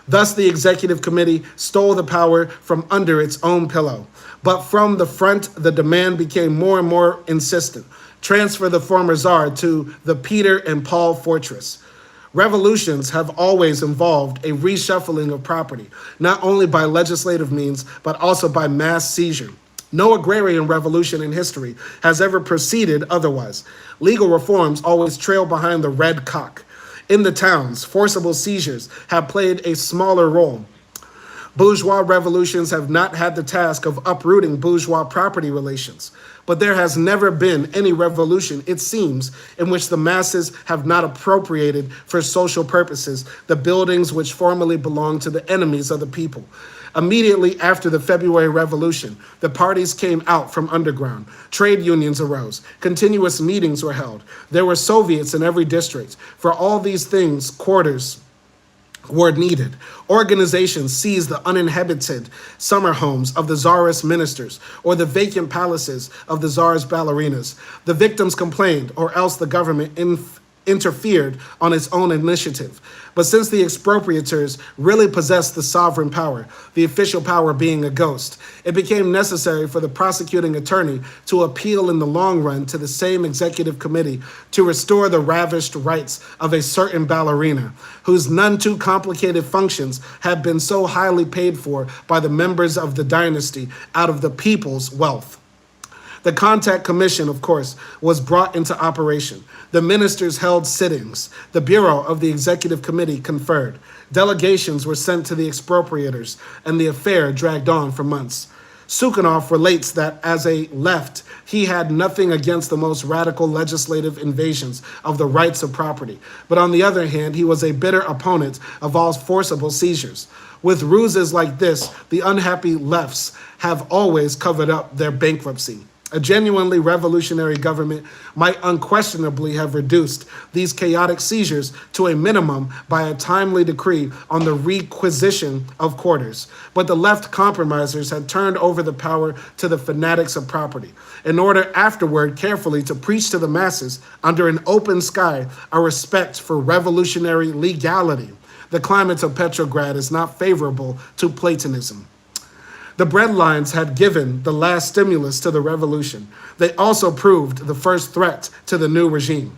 Thus, the executive committee stole the power from under its own pillow. But from the front, the demand became more and more insistent. Transfer the former Tsar to the Peter and Paul fortress. Revolutions have always involved a reshuffling of property, not only by legislative means, but also by mass seizure. No agrarian revolution in history has ever proceeded otherwise. Legal reforms always trail behind the red cock. In the towns, forcible seizures have played a smaller role. Bourgeois revolutions have not had the task of uprooting bourgeois property relations. But there has never been any revolution, it seems, in which the masses have not appropriated for social purposes the buildings which formerly belonged to the enemies of the people. Immediately after the February Revolution, the parties came out from underground. Trade unions arose. Continuous meetings were held. There were Soviets in every district. For all these things, quarters were needed. Organizations seized the uninhabited summer homes of the Tsarist ministers or the vacant palaces of the Tsar's ballerinas. The victims complained, or else the government interfered on its own initiative. But since the expropriators really possessed the sovereign power, the official power being a ghost, it became necessary for the prosecuting attorney to appeal in the long run to the same executive committee to restore the ravished rights of a certain ballerina, whose none too complicated functions had been so highly paid for by the members of the dynasty out of the people's wealth. The Contact Commission, of course, was brought into operation. The ministers held sittings. The Bureau of the Executive Committee conferred. Delegations were sent to the expropriators, and the affair dragged on for months. Sukhanov relates that as a left, he had nothing against the most radical legislative invasions of the rights of property. But on the other hand, he was a bitter opponent of all forcible seizures. With ruses like this, the unhappy lefts have always covered up their bankruptcy. A genuinely revolutionary government might unquestionably have reduced these chaotic seizures to a minimum by a timely decree on the requisition of quarters. But the left compromisers had turned over the power to the fanatics of property, in order afterward carefully to preach to the masses, under an open sky, a respect for revolutionary legality. The climate of Petrograd is not favorable to Platonism. The breadlines had given the last stimulus to the revolution. They also proved the first threat to the new regime.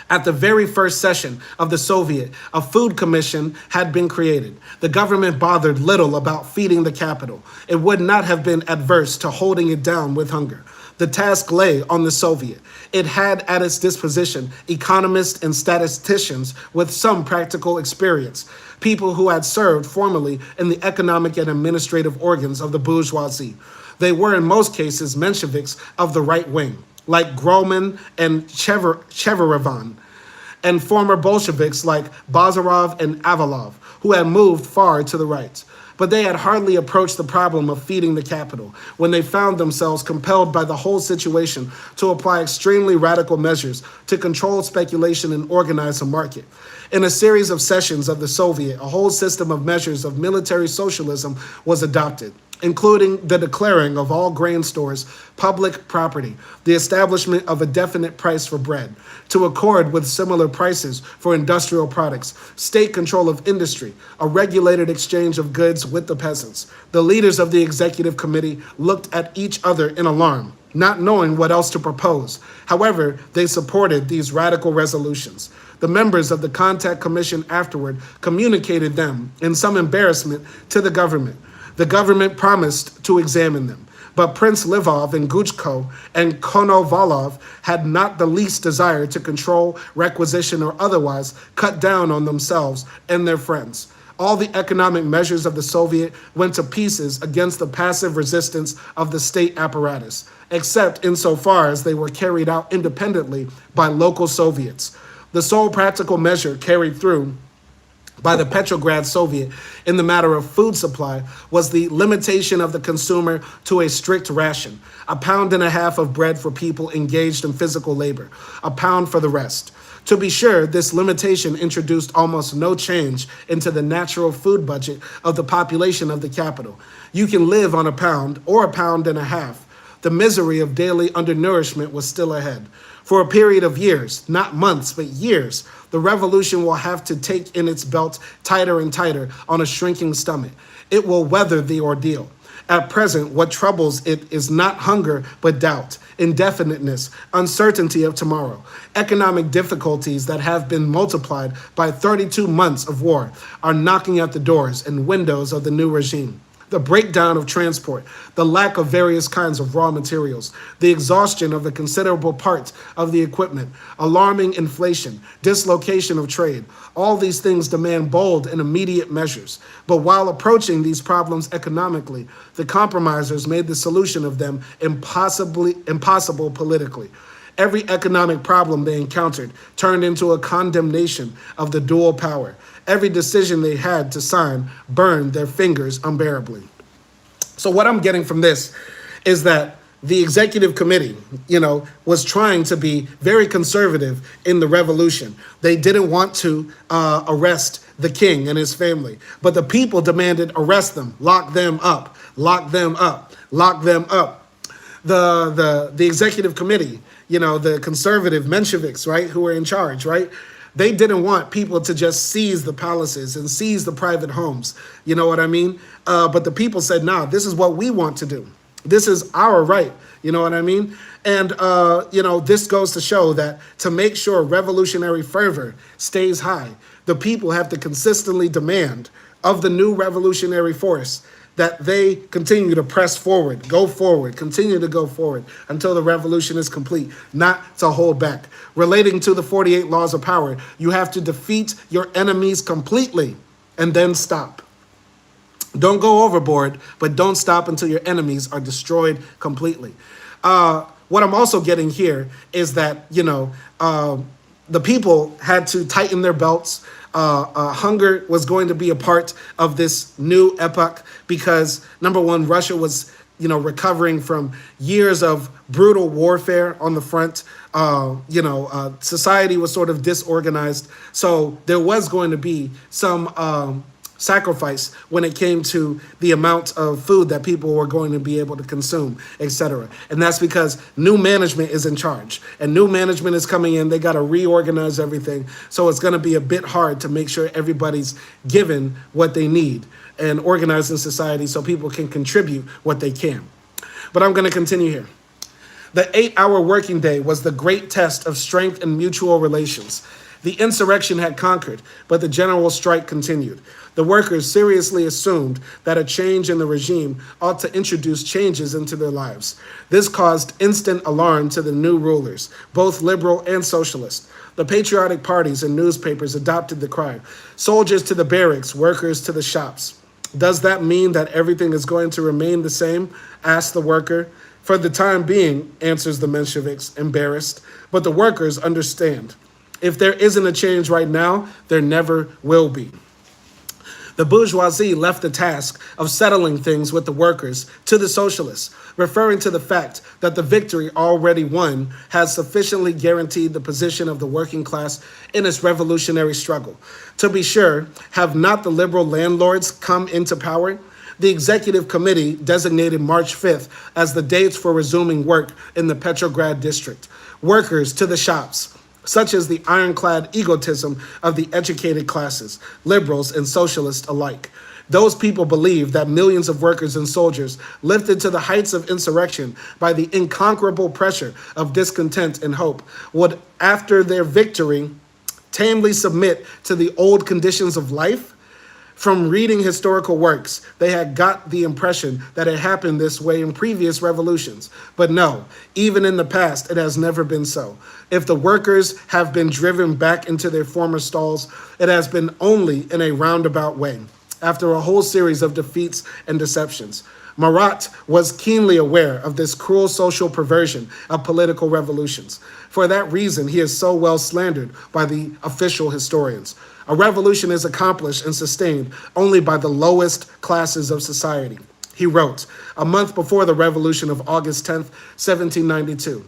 At the very first session of the Soviet, a food commission had been created. The government bothered little about feeding the capital. It would not have been adverse to holding it down with hunger. The task lay on the Soviet. It had at its disposition economists and statisticians with some practical experience, people who had served formerly in the economic and administrative organs of the bourgeoisie. They were in most cases Mensheviks of the right wing, like Groman and Cheverevan, and former Bolsheviks like Bazarov and Avalov, who had moved far to the right. But they had hardly approached the problem of feeding the capital when they found themselves compelled by the whole situation to apply extremely radical measures to control speculation and organize a market. In a series of sessions of the Soviet, a whole system of measures of military socialism was adopted. including the declaring of all grain stores public property, the establishment of a definite price for bread, to accord with similar prices for industrial products, state control of industry, a regulated exchange of goods with the peasants. The leaders of the executive committee looked at each other in alarm, not knowing what else to propose. However, they supported these radical resolutions. The members of the Contact Commission afterward communicated them in some embarrassment to the government. The government promised to examine them, but Prince Lvov and Guchko and Konovalov had not the least desire to control, requisition, or otherwise cut down on themselves and their friends. All the economic measures of the Soviet went to pieces against the passive resistance of the state apparatus, except insofar as they were carried out independently by local Soviets. The sole practical measure carried through by the Petrograd Soviet in the matter of food supply was the limitation of the consumer to a strict ration, 1.5 pounds of bread for people engaged in physical labor, 1 pound for the rest. To be sure, this limitation introduced almost no change into the natural food budget of the population of the capital. You can live on 1 pound or 1.5 pounds. The misery of daily undernourishment was still ahead. For a period of years, not months, but years, the revolution will have to take in its belt tighter and tighter on a shrinking stomach. It will weather the ordeal. At present, what troubles it is not hunger, but doubt, indefiniteness, uncertainty of tomorrow. Economic difficulties that have been multiplied by 32 months of war are knocking at the doors and windows of the new regime. The breakdown of transport, the lack of various kinds of raw materials, the exhaustion of a considerable part of the equipment, alarming inflation, dislocation of trade, all these things demand bold and immediate measures. But while approaching these problems economically, the compromisers made the solution of them impossible politically. Every economic problem they encountered turned into a condemnation of the dual power. Every decision they had to sign burned their fingers unbearably. So what I'm getting from this is that the executive committee, was trying to be very conservative in the revolution. They didn't want to arrest the king and his family, but the people demanded arrest them, lock them up, lock them up, lock them up. The executive committee, the conservative Mensheviks, right, who were in charge, right? They didn't want people to just seize the palaces and seize the private homes. You know what I mean? But the people said, nah, this is what we want to do. This is our right. You know what I mean? And, this goes to show that to make sure revolutionary fervor stays high, the people have to consistently demand of the new revolutionary force that they continue to press forward, continue to go forward until the revolution is complete, not to hold back. Relating to the 48 laws of power, you have to defeat your enemies completely and then stop. Don't go overboard, but don't stop until your enemies are destroyed completely. What I'm also getting here is that, the people had to tighten their belts. Hunger was going to be a part of this new epoch because, number one, Russia was, recovering from years of brutal warfare on the front. Society was sort of disorganized. So there was going to be some sacrifice when it came to the amount of food that people were going to be able to consume, etc. And that's because new management is in charge and new management is coming in. They got to reorganize everything. So it's going to be a bit hard to make sure everybody's given what they need and organizing society so people can contribute what they can. But I'm going to continue here. The 8-hour working day was the great test of strength and mutual relations. The insurrection had conquered, but the general strike continued. The workers seriously assumed that a change in the regime ought to introduce changes into their lives. This caused instant alarm to the new rulers, both liberal and socialist. The patriotic parties and newspapers adopted the cry, soldiers to the barracks, workers to the shops. Does that mean that everything is going to remain the same? Asked the worker. For the time being, answers the Mensheviks, embarrassed, but the workers understand. If there isn't a change right now, there never will be. The bourgeoisie left the task of settling things with the workers to the socialists, referring to the fact that the victory already won has sufficiently guaranteed the position of the working class in its revolutionary struggle. To be sure, have not the liberal landlords come into power? The executive committee designated March 5th as the dates for resuming work in the Petrograd district. Workers to the shops, such as the ironclad egotism of the educated classes, liberals and socialists alike. Those people believed that millions of workers and soldiers, lifted to the heights of insurrection by the unconquerable pressure of discontent and hope, would, after their victory, tamely submit to the old conditions of life. From reading historical works, they had got the impression that it happened this way in previous revolutions. But no, even in the past, it has never been so. If the workers have been driven back into their former stalls, it has been only in a roundabout way, after a whole series of defeats and deceptions. Marat was keenly aware of this cruel social perversion of political revolutions. For that reason, he is so well slandered by the official historians. A revolution is accomplished and sustained only by the lowest classes of society. He wrote, a month before the revolution of August 10th, 1792,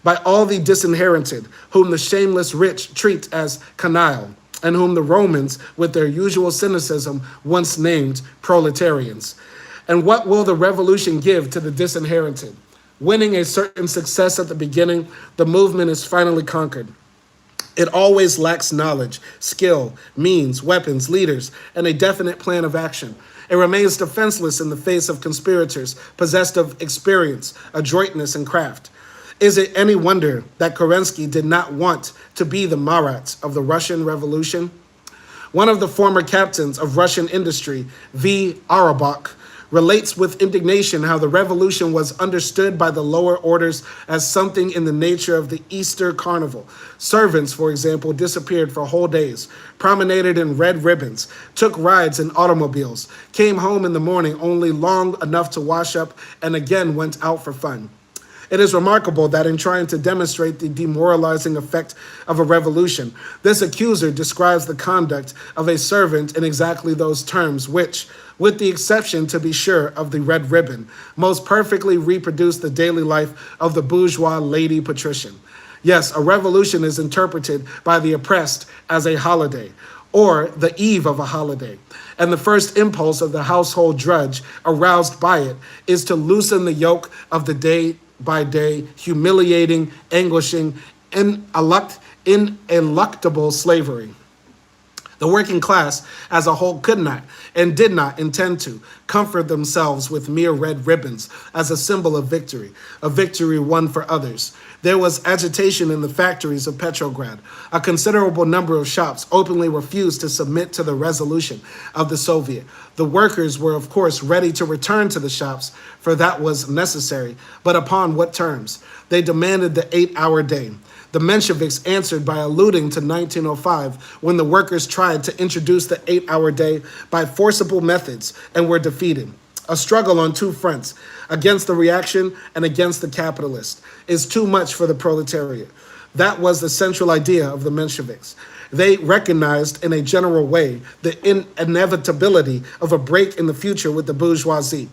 by all the disinherited, whom the shameless rich treat as canaille, and whom the Romans, with their usual cynicism, once named proletarians. And what will the revolution give to the disinherited? Winning a certain success at the beginning, the movement is finally conquered. It always lacks knowledge, skill, means, weapons, leaders, and a definite plan of action. It remains defenseless in the face of conspirators possessed of experience, adroitness, and craft. Is it any wonder that Kerensky did not want to be the Marat of the Russian Revolution? One of the former captains of Russian industry, V. Arabach, relates with indignation how the revolution was understood by the lower orders as something in the nature of the Easter carnival. Servants, for example, disappeared for whole days, promenaded in red ribbons, took rides in automobiles, came home in the morning only long enough to wash up, and again went out for fun. It is remarkable that in trying to demonstrate the demoralizing effect of a revolution, this accuser describes the conduct of a servant in exactly those terms which, with the exception, to be sure, of the red ribbon, most perfectly reproduce the daily life of the bourgeois lady patrician. Yes, a revolution is interpreted by the oppressed as a holiday, or the eve of a holiday. And the first impulse of the household drudge, aroused by it, is to loosen the yoke of the day-by-day, humiliating, anguishing, ineluctable slavery. The working class as a whole could not, and did not intend to, comfort themselves with mere red ribbons as a symbol of victory, a victory won for others. There was agitation in the factories of Petrograd. A considerable number of shops openly refused to submit to the resolution of the Soviet. The workers were, of course, ready to return to the shops, for that was necessary. But upon what terms? They demanded the 8-hour day. The Mensheviks answered by alluding to 1905, when the workers tried to introduce the 8-hour day by forcible methods and were defeated. A struggle on two fronts, against the reaction and against the capitalist, is too much for the proletariat. That was the central idea of the Mensheviks. They recognized in a general way the inevitability of a break in the future with the bourgeoisie.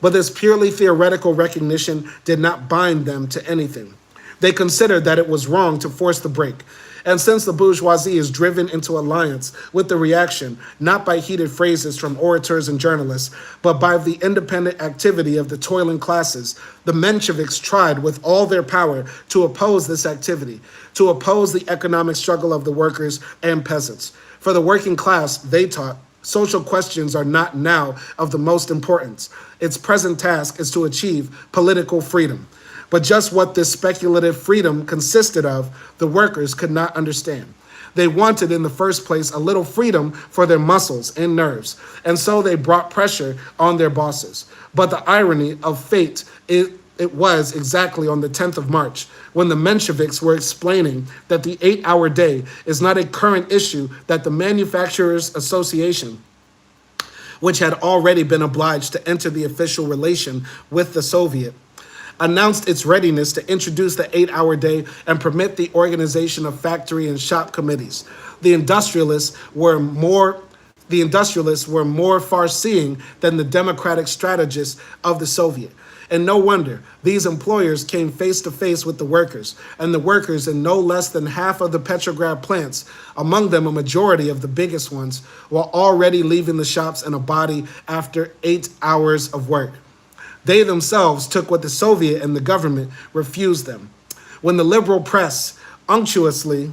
But this purely theoretical recognition did not bind them to anything. They considered that it was wrong to force the break. And since the bourgeoisie is driven into alliance with the reaction, not by heated phrases from orators and journalists, but by the independent activity of the toiling classes, the Mensheviks tried with all their power to oppose this activity, to oppose the economic struggle of the workers and peasants. For the working class, they taught, social questions are not now of the most importance. Its present task is to achieve political freedom. But just what this speculative freedom consisted of, the workers could not understand. They wanted, in the first place, a little freedom for their muscles and nerves, and so they brought pressure on their bosses. But the irony of fate, it was exactly on the 10th of March, when the Mensheviks were explaining that the 8-hour day is not a current issue, that the Manufacturers Association, which had already been obliged to enter the official relation with the Soviet, announced its readiness to introduce the 8-hour day and permit the organization of factory and shop committees. The industrialists were more far-seeing than the democratic strategists of the Soviet. And no wonder, these employers came face to face with the workers, and the workers in no less than half of the Petrograd plants, among them a majority of the biggest ones, were already leaving the shops in a body after 8 hours of work. They themselves took what the Soviet and the government refused them. When the liberal press unctuously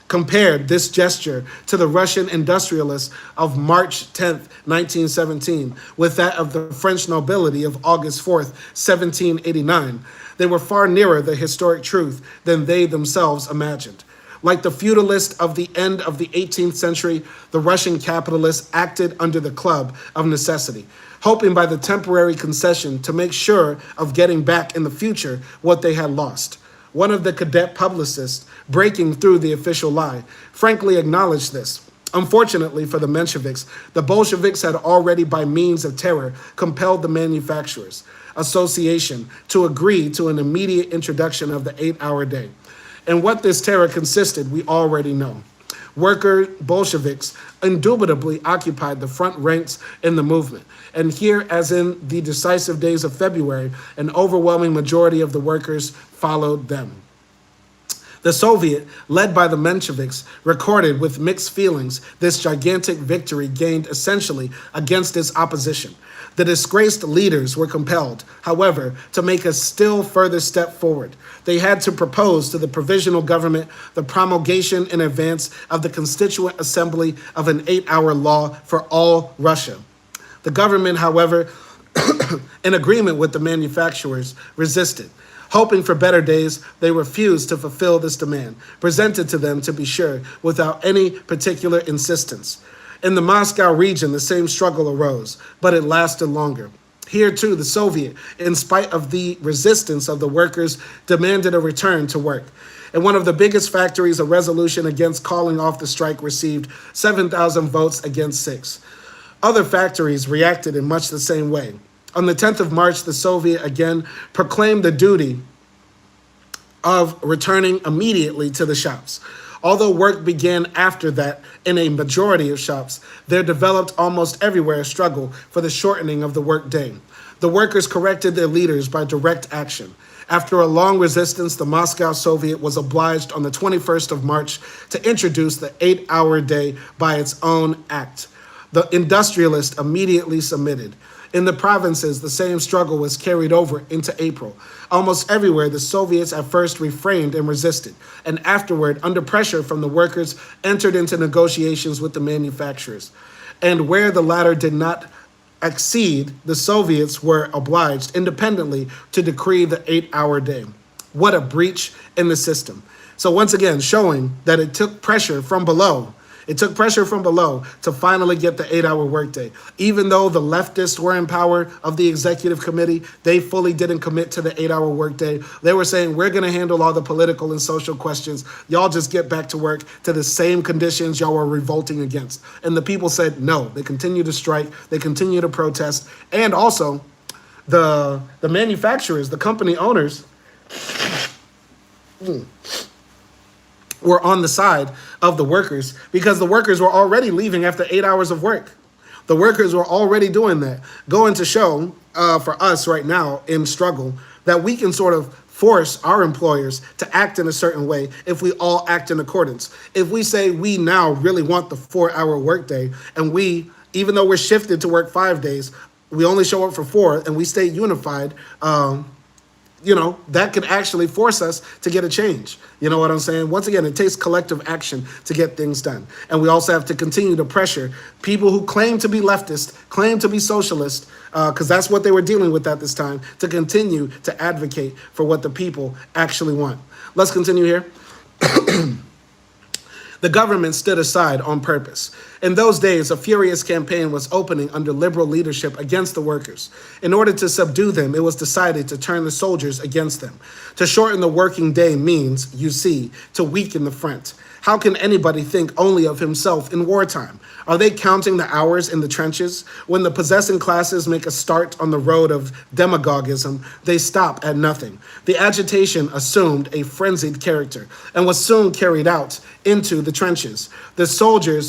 compared this gesture to the Russian industrialists of March 10th, 1917, with that of the French nobility of August 4th, 1789, they were far nearer the historic truth than they themselves imagined. Like the feudalist of the end of the 18th century, the Russian capitalists acted under the club of necessity, hoping by the temporary concession to make sure of getting back in the future what they had lost. One of the cadet publicists, breaking through the official lie, frankly acknowledged this. Unfortunately for the Mensheviks, the Bolsheviks had already by means of terror compelled the manufacturers' association to agree to an immediate introduction of the 8-hour day. And what this terror consisted, we already know. Worker Bolsheviks indubitably occupied the front ranks in the movement. And here, as in the decisive days of February, an overwhelming majority of the workers followed them. The Soviet, led by the Mensheviks, recorded with mixed feelings this gigantic victory gained essentially against its opposition. The disgraced leaders were compelled, however, to make a still further step forward. They had to propose to the provisional government the promulgation in advance of the Constituent Assembly of an 8-hour law for all Russia. The government, however, in agreement with the manufacturers, resisted. Hoping for better days, they refused to fulfill this demand, presented to them, to be sure, without any particular insistence. In the Moscow region, the same struggle arose, but it lasted longer. Here, too, the Soviet, in spite of the resistance of the workers, demanded a return to work. In one of the biggest factories, a resolution against calling off the strike received 7,000 votes against 6. Other factories reacted in much the same way. On the 10th of March, the Soviet again proclaimed the duty of returning immediately to the shops. Although work began after that in a majority of shops, there developed almost everywhere a struggle for the shortening of the workday. The workers corrected their leaders by direct action. After a long resistance, the Moscow Soviet was obliged on the 21st of March to introduce the 8-hour day by its own act. The industrialists immediately submitted. In the provinces, the same struggle was carried over into April. Almost everywhere, the Soviets at first refrained and resisted, and afterward, under pressure from the workers, entered into negotiations with the manufacturers. And where the latter did not accede, the Soviets were obliged independently to decree the 8-hour day. What a breach in the system. So once again, showing that it took pressure from below. It took pressure from below to finally get the 8-hour workday. Even though the leftists were in power of the executive committee, they fully didn't commit to the 8-hour workday. They were saying, we're going to handle all the political and social questions. Y'all just get back to work to the same conditions y'all were revolting against. And the people said no. They continue to strike. They continue to protest. And also, the manufacturers, the company owners, were on the side of the workers because the workers were already leaving after 8 hours of work. The workers were already doing that, going to show for us right now in struggle that we can sort of force our employers to act in a certain way if we all act in accordance. If we say we now really want the 4-hour workday and we, even though we're shifted to work 5 days, we only show up for 4 and we stay unified, that could actually force us to get a change. You know what I'm saying? Once again, it takes collective action to get things done. And we also have to continue to pressure people who claim to be leftist, claim to be socialist, because that's what they were dealing with at this time, to continue to advocate for what the people actually want. Let's continue here. The government stood aside on purpose. In those days, a furious campaign was opening under liberal leadership against the workers. In order to subdue them, it was decided to turn the soldiers against them. To shorten the working day means, you see, to weaken the front. How can anybody think only of himself in wartime? Are they counting the hours in the trenches? When the possessing classes make a start on the road of demagogism, they stop at nothing. The agitation assumed a frenzied character and was soon carried out into the the trenches. The soldier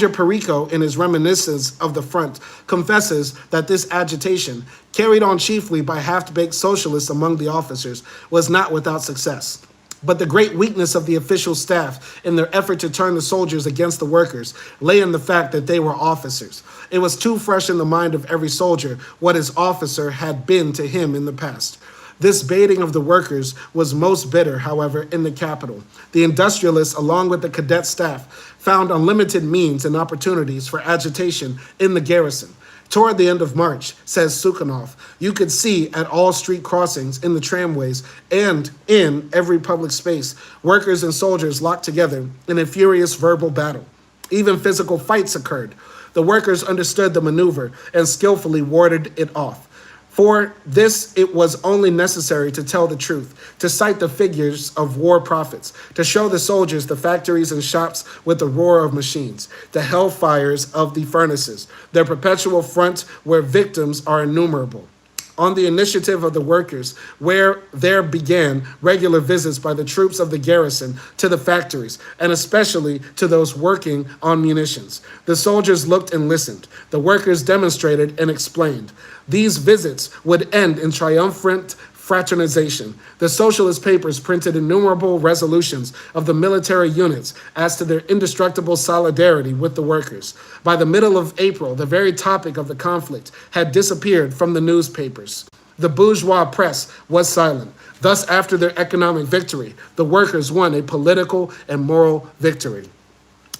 Perico, in his reminiscence of the front, confesses that this agitation, carried on chiefly by half-baked socialists among the officers, was not without success. But the great weakness of the official staff in their effort to turn the soldiers against the workers lay in the fact that they were officers. It was too fresh in the mind of every soldier what his officer had been to him in the past. This baiting of the workers was most bitter, however, in the capital. The industrialists, along with the cadet staff, found unlimited means and opportunities for agitation in the garrison. Toward the end of March, says Sukhanov, you could see at all street crossings, in the tramways, and in every public space, workers and soldiers locked together in a furious verbal battle. Even physical fights occurred. The workers understood the maneuver and skillfully warded it off. For this, it was only necessary to tell the truth, to cite the figures of war profits, to show the soldiers the factories and shops with the roar of machines, the hellfires of the furnaces, their perpetual front where victims are innumerable. On the initiative of the workers, where there began regular visits by the troops of the garrison to the factories, and especially to those working on munitions. The soldiers looked and listened. The workers demonstrated and explained. These visits would end in triumphant fraternization. The socialist papers printed innumerable resolutions of the military units as to their indestructible solidarity with the workers. By the middle of April, the very topic of the conflict had disappeared from the newspapers. The bourgeois press was silent. Thus, after their economic victory, the workers won a political and moral victory.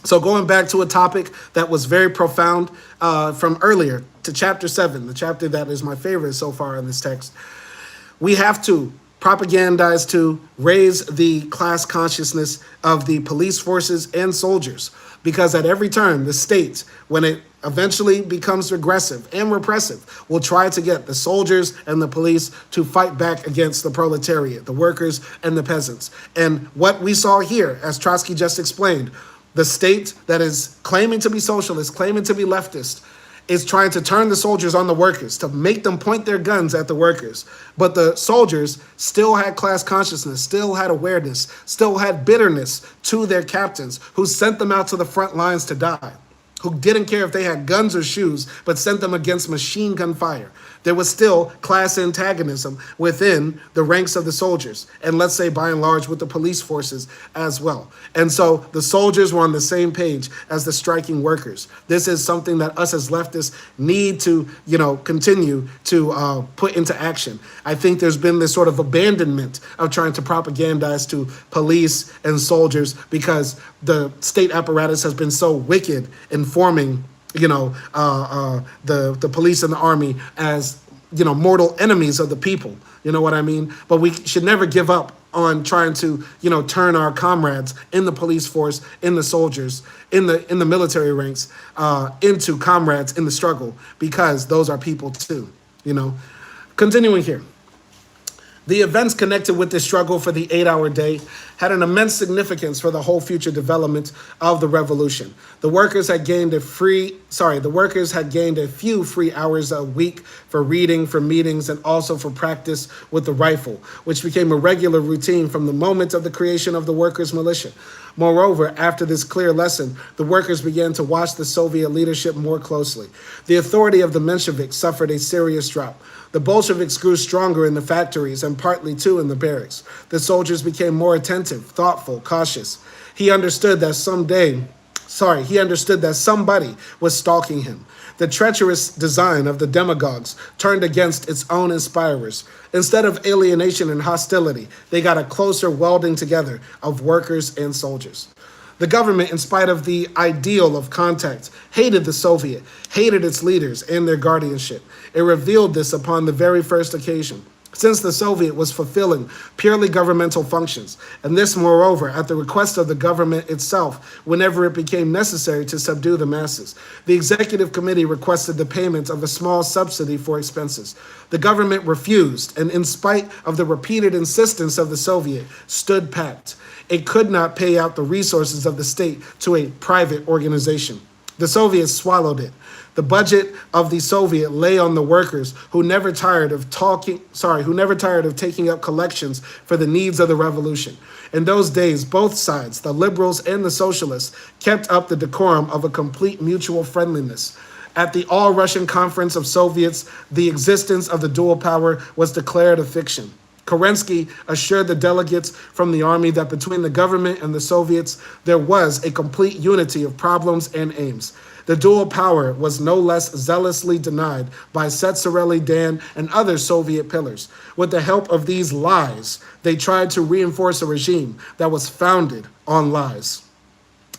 So going back to a topic that was very profound from earlier to chapter 7, the chapter that is my favorite so far in this text, we have to propagandize to raise the class consciousness of the police forces and soldiers, because at every turn, the state, when it eventually becomes aggressive and repressive, will try to get the soldiers and the police to fight back against the proletariat, the workers and the peasants. And what we saw here, as Trotsky just explained, the state that is claiming to be socialist, claiming to be leftist, is trying to turn the soldiers on the workers, to make them point their guns at the workers. But the soldiers still had class consciousness, still had awareness, still had bitterness to their captains who sent them out to the front lines to die, who didn't care if they had guns or shoes, but sent them against machine gun fire. There was still class antagonism within the ranks of the soldiers, and let's say by and large with the police forces as well. And so the soldiers were on the same page as the striking workers. This is something that us as leftists need to, continue to put into action. I think there's been this sort of abandonment of trying to propagandize to police and because the state apparatus has been so wicked in forming the police and the army as, mortal enemies of the people. You know what I mean? But we should never give up on trying to, turn our comrades in the police force, in the soldiers, in the military ranks, into comrades in the struggle, because those are people too, Continuing here. The events connected with this struggle for the 8-hour day had an immense significance for the whole future development of the revolution. The workers had gained a few free hours a week for reading, for meetings, and also for practice with the rifle, which became a regular routine from the moment of the creation of the workers' militia. Moreover, after this clear lesson, the workers began to watch the Soviet leadership more closely. The authority of the Mensheviks suffered a serious drop. The Bolsheviks grew stronger in the factories and partly too in the barracks. The soldiers became more attentive, thoughtful, cautious. He understood that somebody was stalking him. The treacherous design of the demagogues turned against its own inspirers. Instead of alienation and hostility, they got a closer welding together of workers and soldiers. The government, in spite of the ideal of contact, hated the Soviet, hated its leaders and their guardianship. It revealed this upon the very first occasion, since the Soviet was fulfilling purely governmental functions, and this, moreover, at the request of the government itself, whenever it became necessary to subdue the masses. The executive committee requested the payment of a small subsidy for expenses. The government refused, and in spite of the repeated insistence of the Soviet, stood pat. It could not pay out the resources of the state to a private organization. The Soviets swallowed it. The budget of the Soviet lay on the workers who never tired of taking up collections for the needs of the revolution. In those days, both sides, the liberals and the socialists, kept up the decorum of a complete mutual friendliness. At the All-Russian Conference of Soviets, the existence of the dual power was declared a fiction. Kerensky assured the delegates from the army that between the government and the Soviets, there was a complete unity of problems and aims. The dual power was no less zealously denied by Tsatsareli Dan and other Soviet pillars. With the help of these lies, they tried to reinforce a regime that was founded on lies.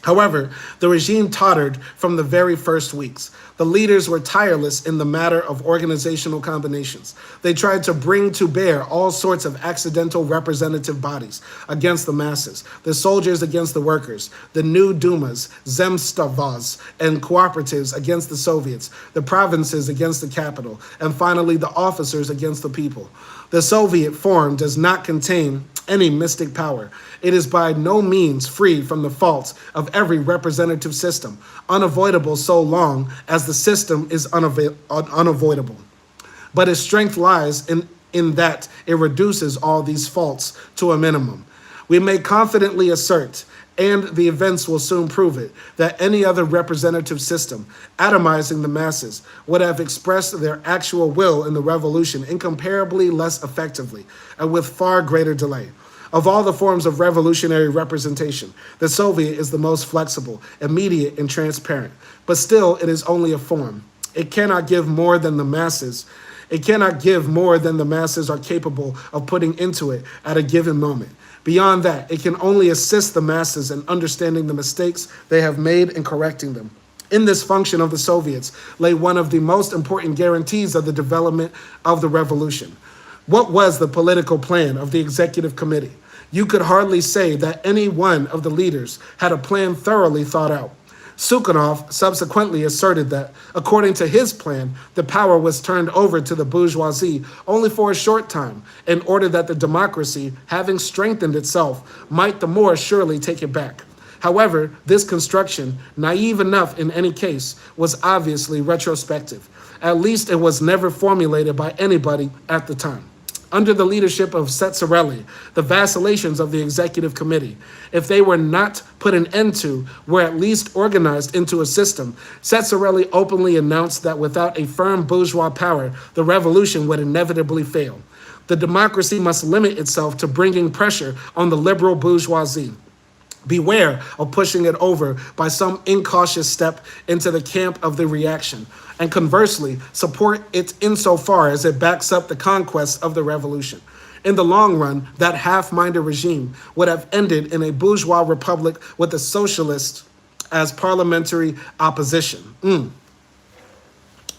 However, the regime tottered from the very first weeks. The leaders were tireless in the matter of organizational combinations. They tried to bring to bear all sorts of accidental representative bodies against the masses, the soldiers against the workers, the new Dumas, Zemstvos, and cooperatives against the Soviets, the provinces against the capital, and finally the officers against the people. The Soviet form does not contain any mystic power. It is by no means free from the faults of every representative system, unavoidable so long as the system is unavoidable. But its strength lies in that it reduces all these faults to a minimum. We may confidently assert, and the events will soon prove it, that any other representative system, atomizing the masses, would have expressed their actual will in the revolution incomparably less effectively and with far greater delay. Of all the forms of revolutionary representation, the Soviet is the most flexible, immediate, and transparent. But still, it is only a form. It cannot give more than the masses. It cannot give more than the masses are capable of putting into it at a given moment. Beyond that, it can only assist the masses in understanding the mistakes they have made and correcting them. In this function of the Soviets lay one of the most important guarantees of the development of the revolution. What was the political plan of the executive committee? You could hardly say that any one of the leaders had a plan thoroughly thought out. Sukhanov subsequently asserted that, according to his plan, the power was turned over to the bourgeoisie only for a short time, in order that the democracy, having strengthened itself, might the more surely take it back. However, this construction, naive enough in any case, was obviously retrospective. At least it was never formulated by anybody at the time. Under the leadership of Tsatsareli, the vacillations of the executive committee, if they were not put an end to, were at least organized into a system. Tsatsareli openly announced that without a firm bourgeois power, the revolution would inevitably fail. The democracy must limit itself to bringing pressure on the liberal bourgeoisie. Beware of pushing it over by some incautious step into the camp of the reaction, and conversely, support it insofar as it backs up the conquest of the revolution. In the long run, that half-minded regime would have ended in a bourgeois republic with the socialists as parliamentary opposition.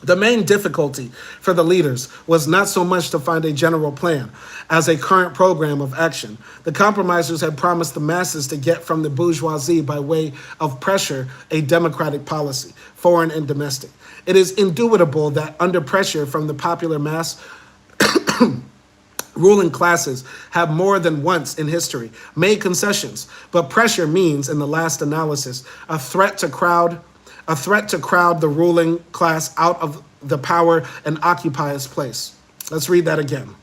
The main difficulty for the leaders was not so much to find a general plan as a current program of action. The compromisers had promised the masses to get from the bourgeoisie by way of pressure a democratic policy, foreign and domestic. It is indubitable that under pressure from the popular mass, ruling classes have more than once in history made concessions, but pressure means, in the last analysis, a threat to crowd the ruling class out of the power and occupy its place. Let's read that again.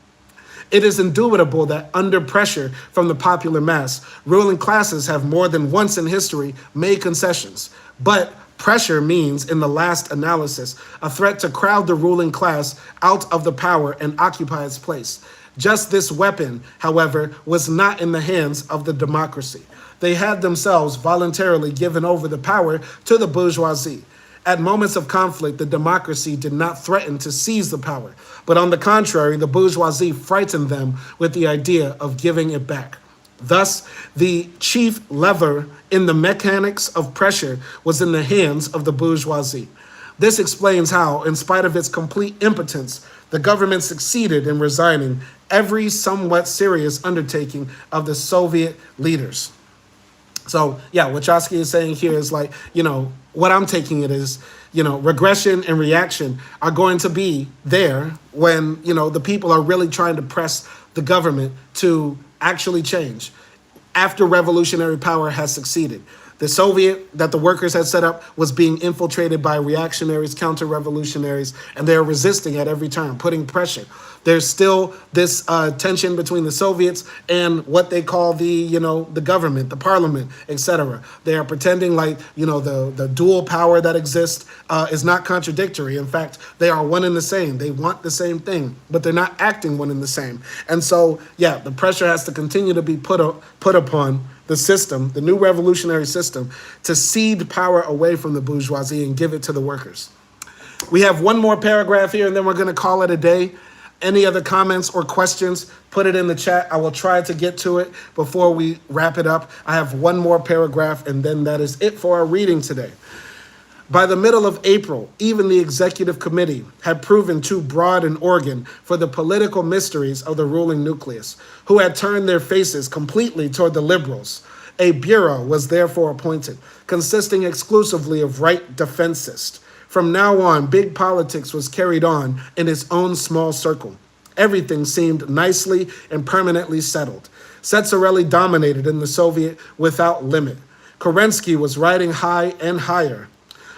It is indubitable that under pressure from the popular mass, ruling classes have more than once in history made concessions. But pressure means, in the last analysis, a threat to crowd the ruling class out of the power and occupy its place. Just this weapon, however, was not in the hands of the democracy. They had themselves voluntarily given over the power to the bourgeoisie. At moments of conflict, the democracy did not threaten to seize the power, but on the contrary, the bourgeoisie frightened them with the idea of giving it back. Thus, the chief lever in the mechanics of pressure was in the hands of the bourgeoisie. This explains how, in spite of its complete impotence, the government succeeded in resigning every somewhat serious undertaking of the Soviet leaders. So, yeah, what Trotsky is saying here is like, what I'm taking it is, regression and reaction are going to be there when, the people are really trying to press the government to actually change after revolutionary power has succeeded. The Soviet that the workers had set up was being infiltrated by reactionaries, counter-revolutionaries, and they're resisting at every turn, putting pressure. There's still this tension between the Soviets and what they call the government, the parliament, etc. They are pretending like, the dual power that exists is not contradictory. In fact, they are one and the same. They want the same thing, but they're not acting one and the same. And so, yeah, the pressure has to continue to be put upon the system, the new revolutionary system, to cede power away from the bourgeoisie and give it to the workers. We have one more paragraph here, and then we're going to call it a day. Any other comments or questions, put it in the chat. I will try to get to it before we wrap it up. I have one more paragraph, and then that is it for our reading today. By the middle of April, even the executive committee had proven too broad an organ for the political mysteries of the ruling nucleus, who had turned their faces completely toward the liberals. A bureau was therefore appointed, consisting exclusively of right defensists. From now on, big politics was carried on in its own small circle. Everything seemed nicely and permanently settled. Tsereteli dominated in the Soviet without limit. Kerensky was riding high and higher.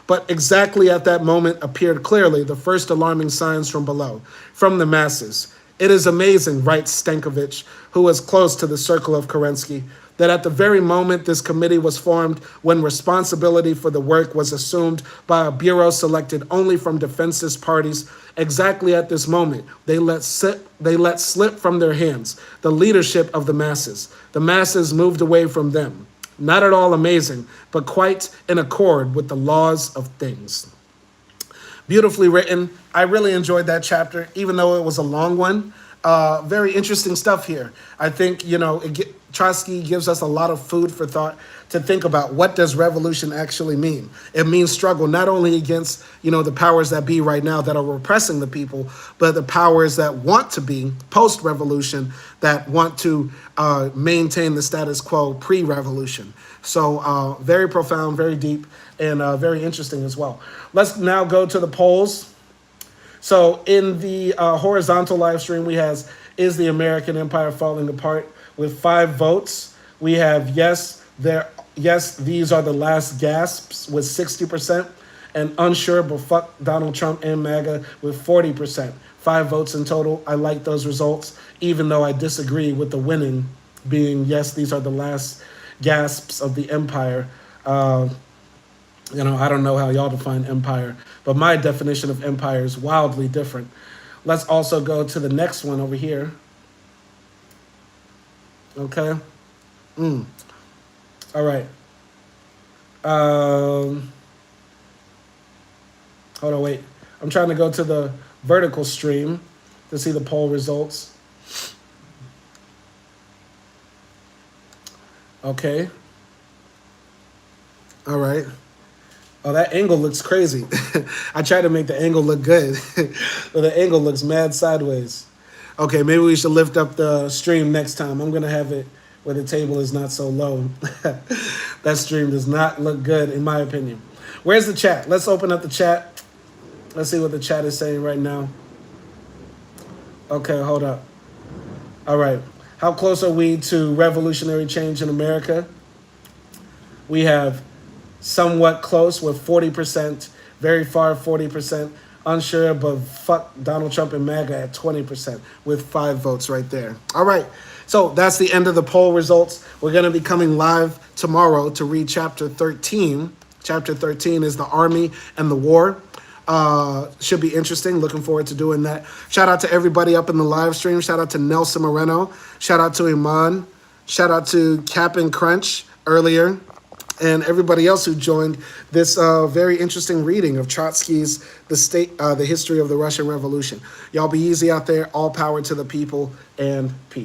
But exactly at that moment appeared clearly the first alarming signs from below, from the masses. It is amazing, writes Stankovich, who was close to the circle of Kerensky, that at the very moment this committee was formed, when responsibility for the work was assumed by a bureau selected only from defensist parties, exactly at this moment they let slip from their hands the leadership of the masses. The masses moved away from them. Not at all amazing, but quite in accord with the laws of things. Beautifully written. I really enjoyed that chapter, even though it was a long one. Very interesting stuff here. I think, Trotsky gives us a lot of food for thought to think about. What does revolution actually mean? It means struggle not only against, the powers that be right now that are repressing the people, but the powers that want to be post-revolution, that want to maintain the status quo pre-revolution. So very profound, very deep, and very interesting as well. Let's now go to the polls. So in the horizontal live stream, we have, is the American empire falling apart? With 5 votes. We have yes, these are the last gasps with 60%, and unsure but fuck Donald Trump and MAGA with 40%. 5 votes in total. I like those results, even though I disagree with the winning being yes, these are the last gasps of the empire. I don't know how y'all define empire, but my definition of empire is wildly different. Let's also go to the next one over here. Okay. All right. Hold on, wait. I'm trying to go to the vertical stream to see the poll results. Okay. All right. Oh, that angle looks crazy. I tried to make the angle look good, but the angle looks mad sideways. Okay, maybe we should lift up the stream next time. I'm going to have it where the table is not so low. That stream does not look good, in my opinion. Where's the chat? Let's open up the chat. Let's see what the chat is saying right now. Okay, hold up. All right. How close are we to revolutionary change in America? We have somewhat close with 40%, very far 40%. Unsure, but fuck Donald Trump and MAGA at 20% with 5 votes right there. All right. So that's the end of the poll results. We're going to be coming live tomorrow to read chapter 13. Chapter 13 is the Army and the War. Should be interesting. Looking forward to doing that. Shout out to everybody up in the live stream. Shout out to Nelson Moreno. Shout out to Iman. Shout out to Cap'n Crunch earlier. And everybody else who joined this very interesting reading of Trotsky's The History of the Russian Revolution. Y'all be easy out there. All power to the people, and peace.